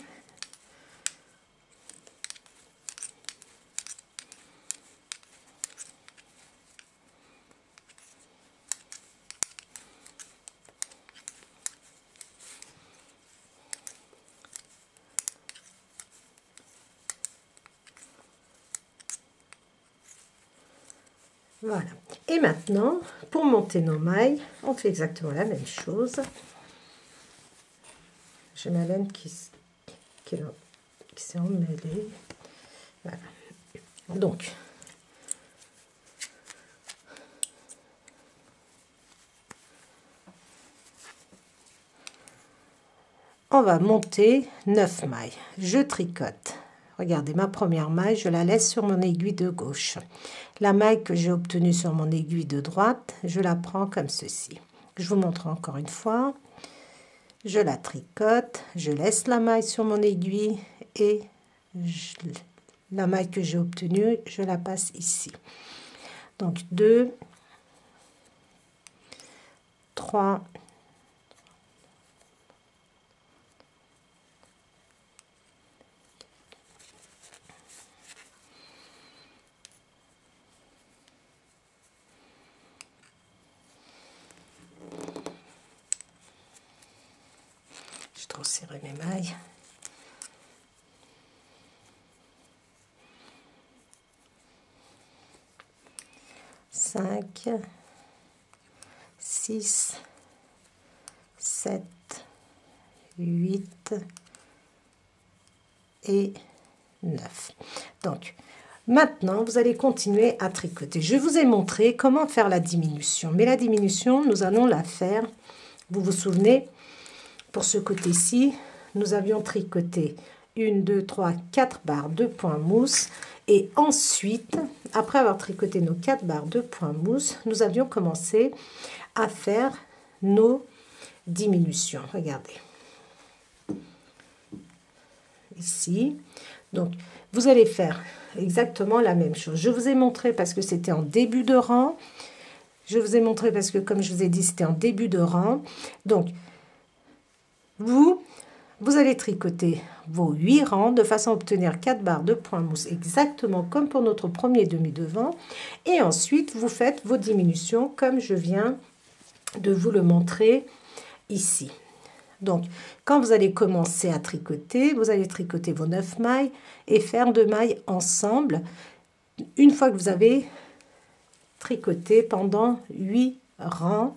Voilà. Et maintenant, pour monter nos mailles, on fait exactement la même chose. J'ai ma laine qui s'est emmêlée. Voilà. Donc, on va monter 9 mailles. Je tricote. Regardez, ma première maille, je la laisse sur mon aiguille de gauche. La maille que j'ai obtenue sur mon aiguille de droite, je la prends comme ceci. Je vous montre encore une fois. Je la tricote, je laisse la maille sur mon aiguille et la maille que j'ai obtenue, je la passe ici. Donc 2, 3, 'J'ai trop serré mes mailles. 5, 6, 7, 8 et 9. Donc, maintenant, vous allez continuer à tricoter. Je vous ai montré comment faire la diminution. Mais la diminution, nous allons la faire. Vous vous souvenez, pour ce côté-ci, nous avions tricoté 1, 2, 3, 4 barres de point mousse. Et ensuite, après avoir tricoté nos 4 barres de point mousse, nous avions commencé à faire nos diminutions. Regardez. Ici. Donc, vous allez faire exactement la même chose. Je vous ai montré parce que c'était en début de rang. Je vous ai montré parce que, comme je vous ai dit, c'était en début de rang. Donc, vous allez tricoter vos 8 rangs de façon à obtenir 4 barres de point mousse, exactement comme pour notre premier demi-devant. Et ensuite, vous faites vos diminutions comme je viens de vous le montrer ici. Donc, quand vous allez commencer à tricoter, vous allez tricoter vos 9 mailles et faire 2 mailles ensemble une fois que vous avez tricoté pendant 8 rangs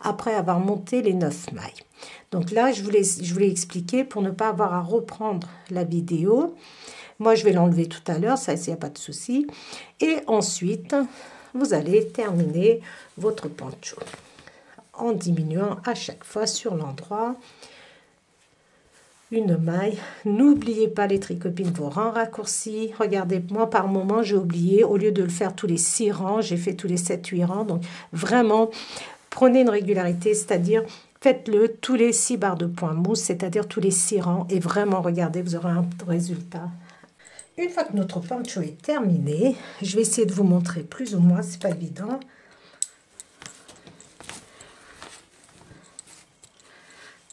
après avoir monté les 9 mailles. Donc là, je voulais expliquer pour ne pas avoir à reprendre la vidéo. Moi, je vais l'enlever tout à l'heure, ça, il n'y a pas de souci. Et ensuite, vous allez terminer votre poncho en diminuant à chaque fois sur l'endroit une maille. N'oubliez pas les tricopines, vos rangs raccourcis. Regardez, moi par moment j'ai oublié, au lieu de le faire tous les 6 rangs, j'ai fait tous les 7-8 rangs. Donc vraiment, prenez une régularité, c'est-à-dire faites-le tous les 6 barres de point mousse, c'est-à-dire tous les 6 rangs. Et vraiment, regardez, vous aurez un résultat. Une fois que notre poncho est terminé, je vais essayer de vous montrer plus ou moins, c'est pas évident.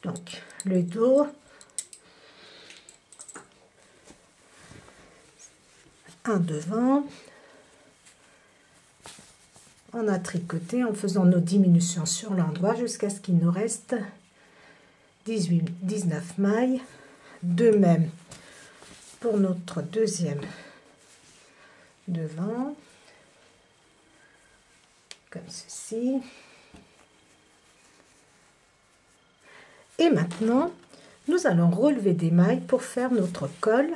Donc, le dos. Un devant. On a tricoté en faisant nos diminutions sur l'endroit jusqu'à ce qu'il nous reste 19 mailles. De même pour notre deuxième devant, comme ceci. Et maintenant, nous allons relever des mailles pour faire notre col.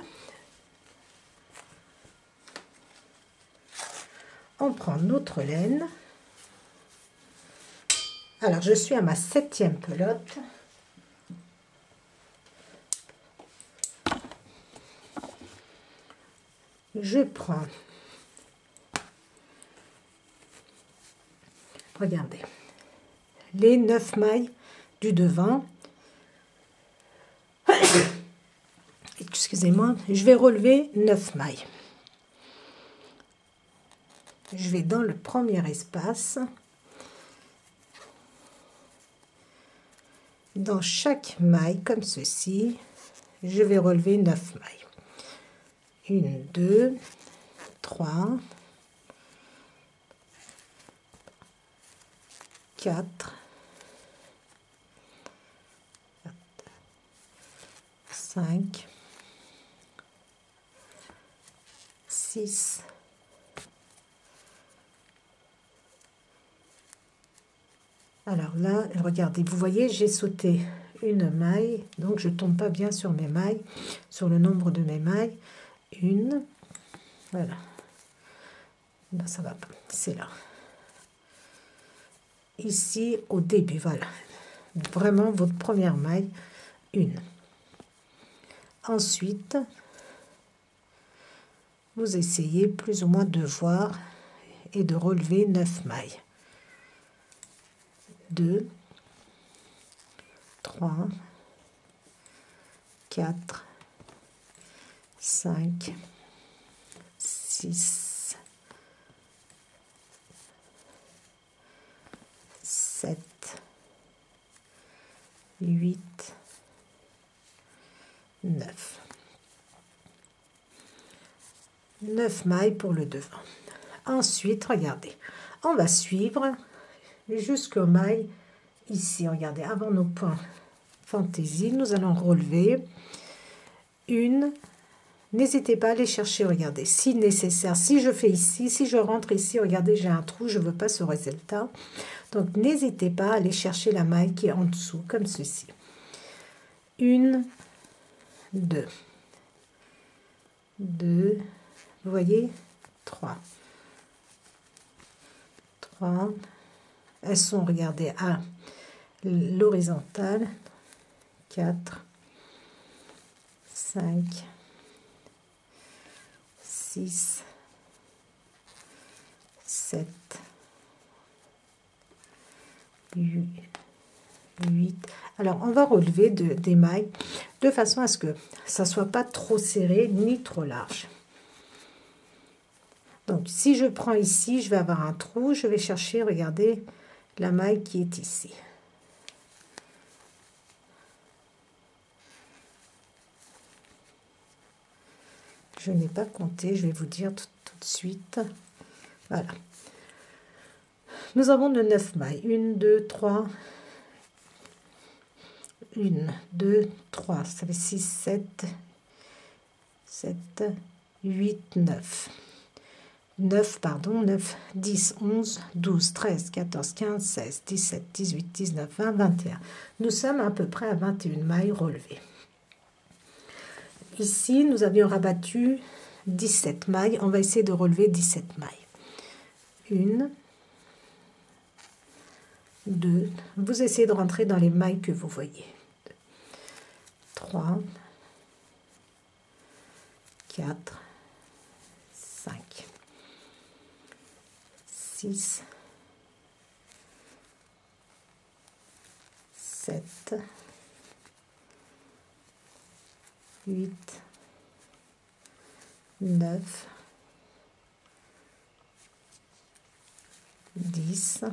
On prend notre laine. Alors, je suis à ma 7e pelote. Je prends, regardez, les 9 mailles du devant. Excusez-moi, je vais relever 9 mailles. Je vais dans le premier espace. Dans chaque maille, comme ceci, je vais relever 9 mailles. 1, 2, 3, 4, 5, 6, Alors là, regardez, vous voyez, j'ai sauté une maille, donc je tombe pas bien sur mes mailles, sur le nombre de mes mailles. Une, voilà. Non, ça va pas, c'est là. Ici, au début, voilà. Vraiment, votre première maille, une. Ensuite, vous essayez plus ou moins de voir et de relever 9 mailles. 2, 3, 4, 5, 6, 7, 8, 9. 9 mailles pour le devant. Ensuite, regardez, on va suivre jusqu'aux mailles ici. Regardez, avant nos points fantaisie, nous allons relever une. N'hésitez pas à aller chercher, regardez, si nécessaire. Si je fais ici, si je rentre ici, regardez, j'ai un trou, je ne veux pas ce résultat. Donc, n'hésitez pas à aller chercher la maille qui est en dessous, comme ceci. 1, 2, 2, vous voyez, 3. 3. Elles sont, regardez, à l'horizontale. 4, 5, 6, 7, 8. Alors, on va relever des mailles de façon à ce que ça ne soit pas trop serré ni trop large. Donc, si je prends ici, je vais avoir un trou. Je vais chercher, regardez, la maille qui est ici. Je n'ai pas compté, je vais vous dire tout de suite. Voilà. Nous avons de 9 mailles. 1, 2, 3. 1, 2, 3. Ça fait 6, 7, 8, 9. 9, pardon, 9, 10, 11, 12, 13, 14, 15, 16, 17, 18, 19, 20, 21. Nous sommes à peu près à 21 mailles relevées. Ici, nous avions rabattu 17 mailles. On va essayer de relever 17 mailles. 1, 2. Vous essayez de rentrer dans les mailles que vous voyez. 3, 4, 5, 6, 7, 8, 9, 10,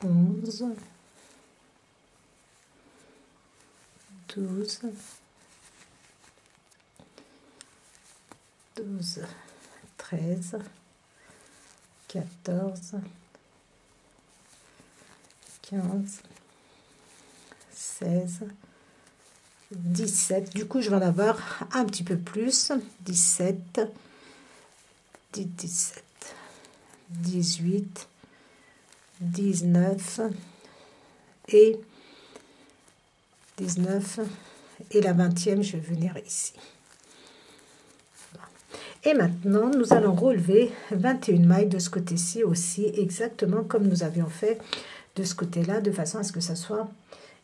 11, 12, 13, 14, 15, 16, 17. Du coup, je vais en avoir un petit peu plus. 17, 17, 18, 19 et 19. Et la 20e, je vais venir ici. Et maintenant, nous allons relever 21 mailles de ce côté-ci aussi, exactement comme nous avions fait de ce côté-là, de façon à ce que ça soit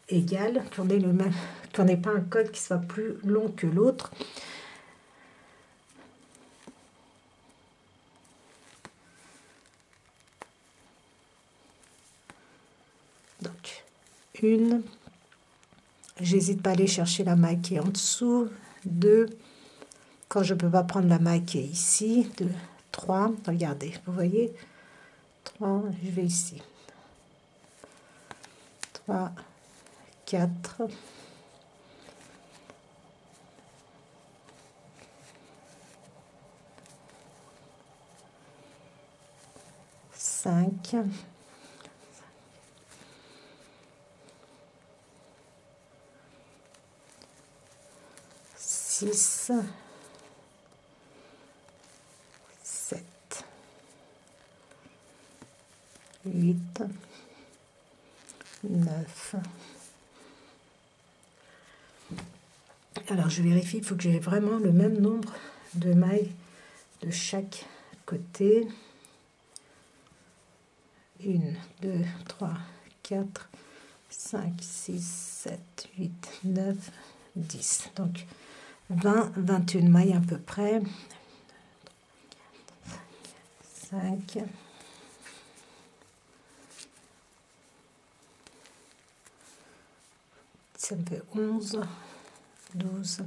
égal, qu'on n'ait pas un col qui soit plus long que l'autre. Donc, une, j'hésite pas à aller chercher la maille qui est en dessous, 2, quand je ne peux pas prendre la maille qui est ici, 2, 3, regardez, vous voyez, 3, je vais ici, 3, 4, 5, 6, 7, 8, 8, 9. Alors je vérifie, il faut que j'ai vraiment le même nombre de mailles de chaque côté. 1, 2, 3, 4, 5, 6, 7, 8, 9, 10. Donc 20, 21 mailles à peu près. 5. Ça me fait 11, 12,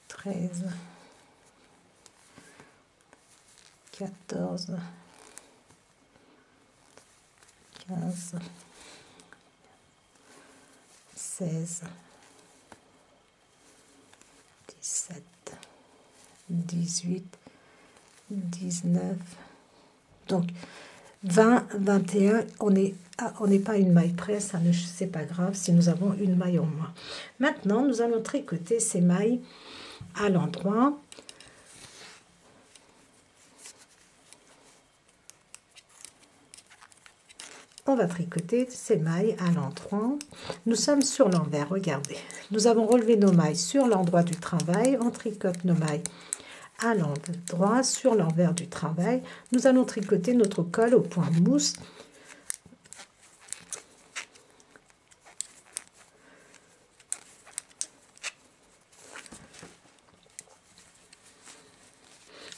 13, 14, 15, 16, 17, 18, 19. Donc 20, 21, on n'est pas une maille près, ça ne c'est pas grave si nous avons une maille en moins. Maintenant, nous allons tricoter ces mailles à l'endroit. On va tricoter ces mailles à l'endroit. Nous sommes sur l'envers, regardez. Nous avons relevé nos mailles sur l'endroit du travail. On tricote nos mailles à l'endroit sur l'envers du travail. Nous allons tricoter notre col au point mousse.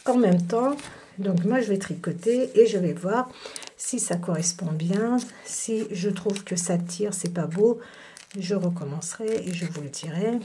En même temps, donc moi je vais tricoter et je vais voir si ça correspond bien. Si je trouve que ça tire, c'est pas beau, je recommencerai et je vous le dirai.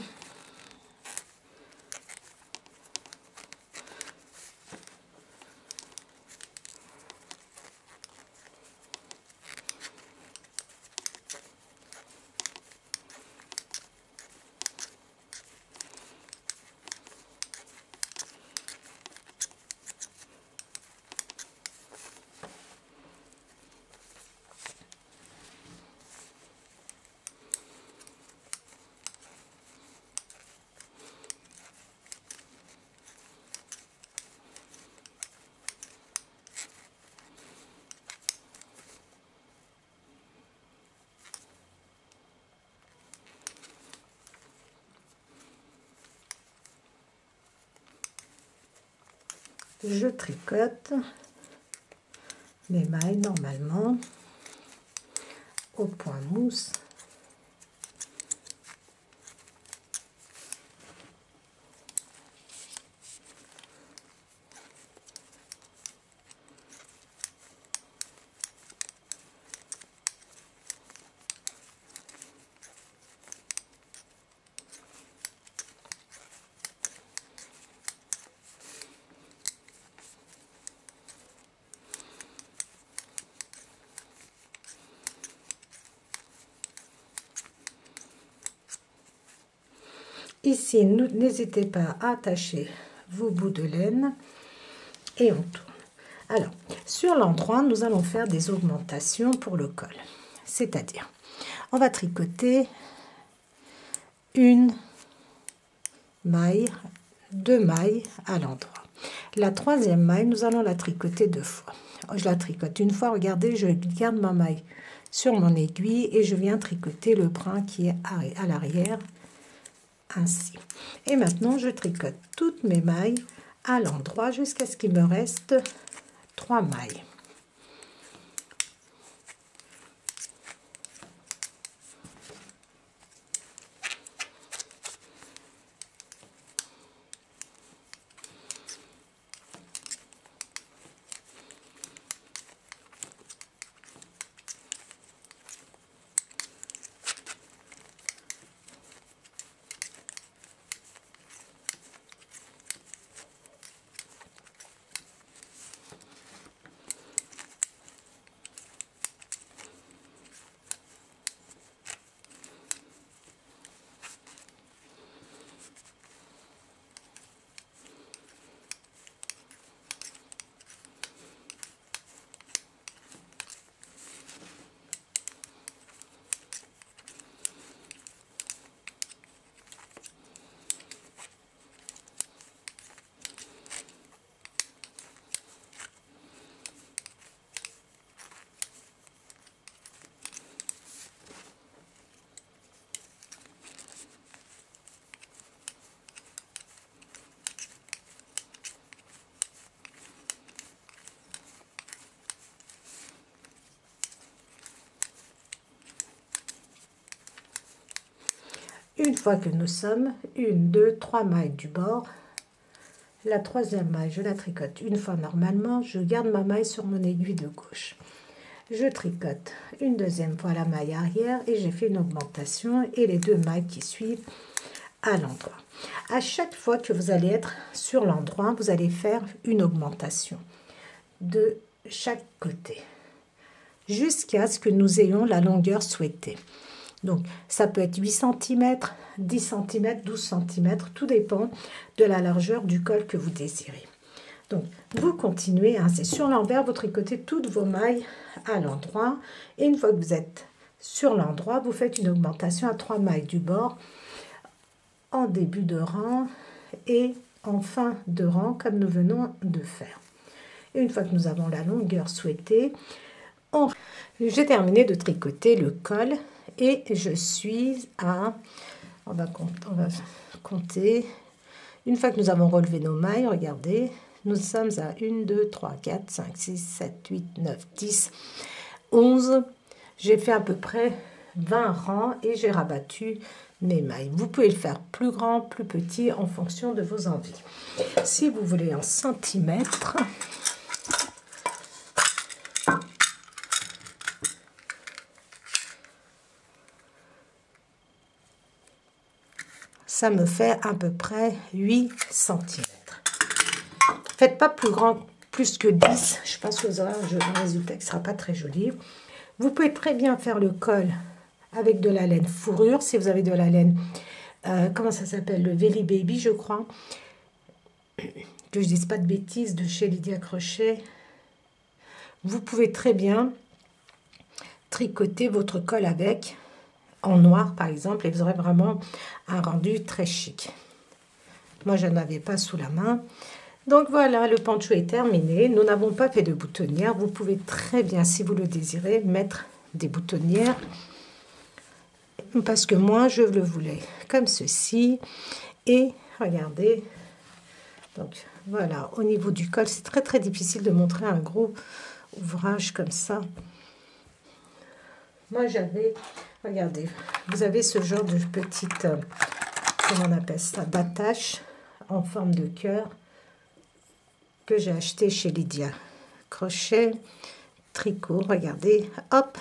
Je tricote mes mailles normalement au point mousse. Ici, n'hésitez pas à attacher vos bouts de laine et on tourne. Alors, sur l'endroit, nous allons faire des augmentations pour le col. C'est-à-dire, on va tricoter une maille, 2 mailles à l'endroit. La troisième maille, nous allons la tricoter 2 fois. Je la tricote une fois, regardez, je garde ma maille sur mon aiguille et je viens tricoter le brin qui est à l'arrière. Ainsi. Et maintenant, je tricote toutes mes mailles à l'endroit jusqu'à ce qu'il me reste 3 mailles. Une fois que nous sommes, 1, 2, 3 mailles du bord, la troisième maille, je la tricote une fois normalement, je garde ma maille sur mon aiguille de gauche. Je tricote une deuxième fois la maille arrière et j'ai fait une augmentation et les 2 mailles qui suivent à l'endroit. À chaque fois que vous allez être sur l'endroit, vous allez faire une augmentation de chaque côté jusqu'à ce que nous ayons la longueur souhaitée. Donc, ça peut être 8 cm, 10 cm, 12 cm, tout dépend de la largeur du col que vous désirez. Donc, vous continuez, hein, c'est sur l'envers, vous tricotez toutes vos mailles à l'endroit. Et une fois que vous êtes sur l'endroit, vous faites une augmentation à 3 mailles du bord en début de rang et en fin de rang, comme nous venons de faire. Et une fois que nous avons la longueur souhaitée, j'ai terminé de tricoter le col et je suis à, on va compter, une fois que nous avons relevé nos mailles, regardez, nous sommes à 1, 2, 3, 4, 5, 6, 7, 8, 9, 10, 11, j'ai fait à peu près 20 rangs et j'ai rabattu mes mailles. Vous pouvez le faire plus grand, plus petit en fonction de vos envies. Si vous voulez en centimètres, ça me fait à peu près 8 cm. Faites pas plus grand, plus que 10. Je pense que vous aurez un résultat qui ne sera pas très joli. Vous pouvez très bien faire le col avec de la laine fourrure. Si vous avez de la laine, comment ça s'appelle? Le Veli Baby, je crois. Que je dise pas de bêtises, de chez Lydia Crochet. Vous pouvez très bien tricoter votre col avec, en noir par exemple, et vous aurez vraiment un rendu très chic. Moi, je n'avais pas sous la main. Donc voilà, le poncho est terminé. Nous n'avons pas fait de boutonnière. Vous pouvez très bien, si vous le désirez, mettre des boutonnières. Parce que moi, je le voulais comme ceci. Et regardez. Donc voilà, au niveau du col, c'est très très difficile de montrer un gros ouvrage comme ça. Moi, j'avais, regardez, vous avez ce genre de petite, comment on appelle ça, battache en forme de cœur que j'ai acheté chez Lydia Crochet Tricot. Regardez, hop,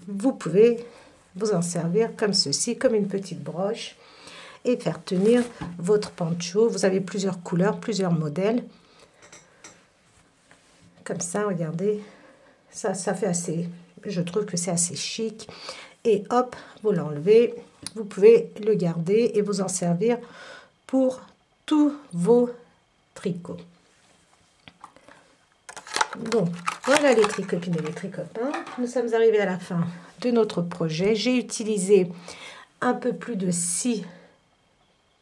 vous pouvez vous en servir comme ceci, comme une petite broche et faire tenir votre poncho. Vous avez plusieurs couleurs, plusieurs modèles. Comme ça, regardez, ça fait assez, je trouve que c'est assez chic. Et hop, vous l'enlevez, vous pouvez le garder et vous en servir pour tous vos tricots. Donc, voilà les tricopines et les tricopains. Nous sommes arrivés à la fin de notre projet. J'ai utilisé un peu plus de 6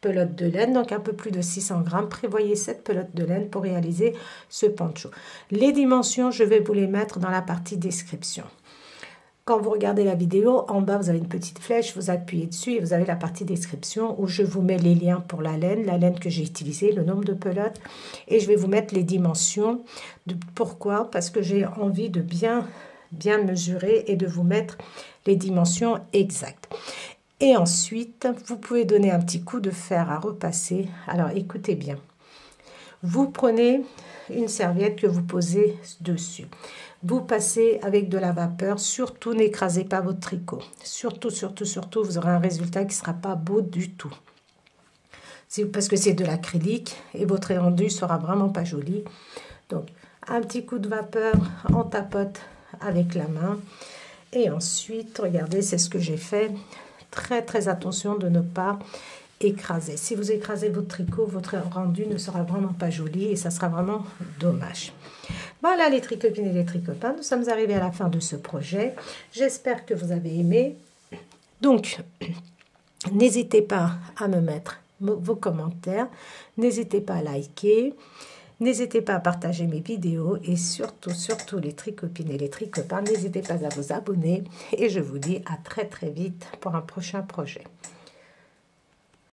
pelotes de laine, donc un peu plus de 600 grammes. Prévoyez 7 pelotes de laine pour réaliser ce poncho. Les dimensions, je vais vous les mettre dans la partie description. Quand vous regardez la vidéo, en bas, vous avez une petite flèche, vous appuyez dessus et vous avez la partie description où je vous mets les liens pour la laine que j'ai utilisée, le nombre de pelotes, et je vais vous mettre les dimensions. Pourquoi? Parce que j'ai envie de bien mesurer et de vous mettre les dimensions exactes. Et ensuite, vous pouvez donner un petit coup de fer à repasser. Alors, écoutez bien. Vous prenez une serviette que vous posez dessus. Vous passez avec de la vapeur. Surtout, n'écrasez pas votre tricot. Surtout, vous aurez un résultat qui ne sera pas beau du tout. Parce que c'est de l'acrylique et votre rendu sera vraiment pas joli. Donc, un petit coup de vapeur, on tapote avec la main. Et ensuite, regardez, c'est ce que j'ai fait. Très attention de ne pas écraser. Si vous écrasez votre tricot, votre rendu ne sera vraiment pas joli et ça sera vraiment dommage. Voilà les tricopines et les tricopains, nous sommes arrivés à la fin de ce projet. J'espère que vous avez aimé. Donc, n'hésitez pas à me mettre vos commentaires, n'hésitez pas à liker, n'hésitez pas à partager mes vidéos et surtout les tricopines et les tricopains, n'hésitez pas à vous abonner et je vous dis à très vite pour un prochain projet.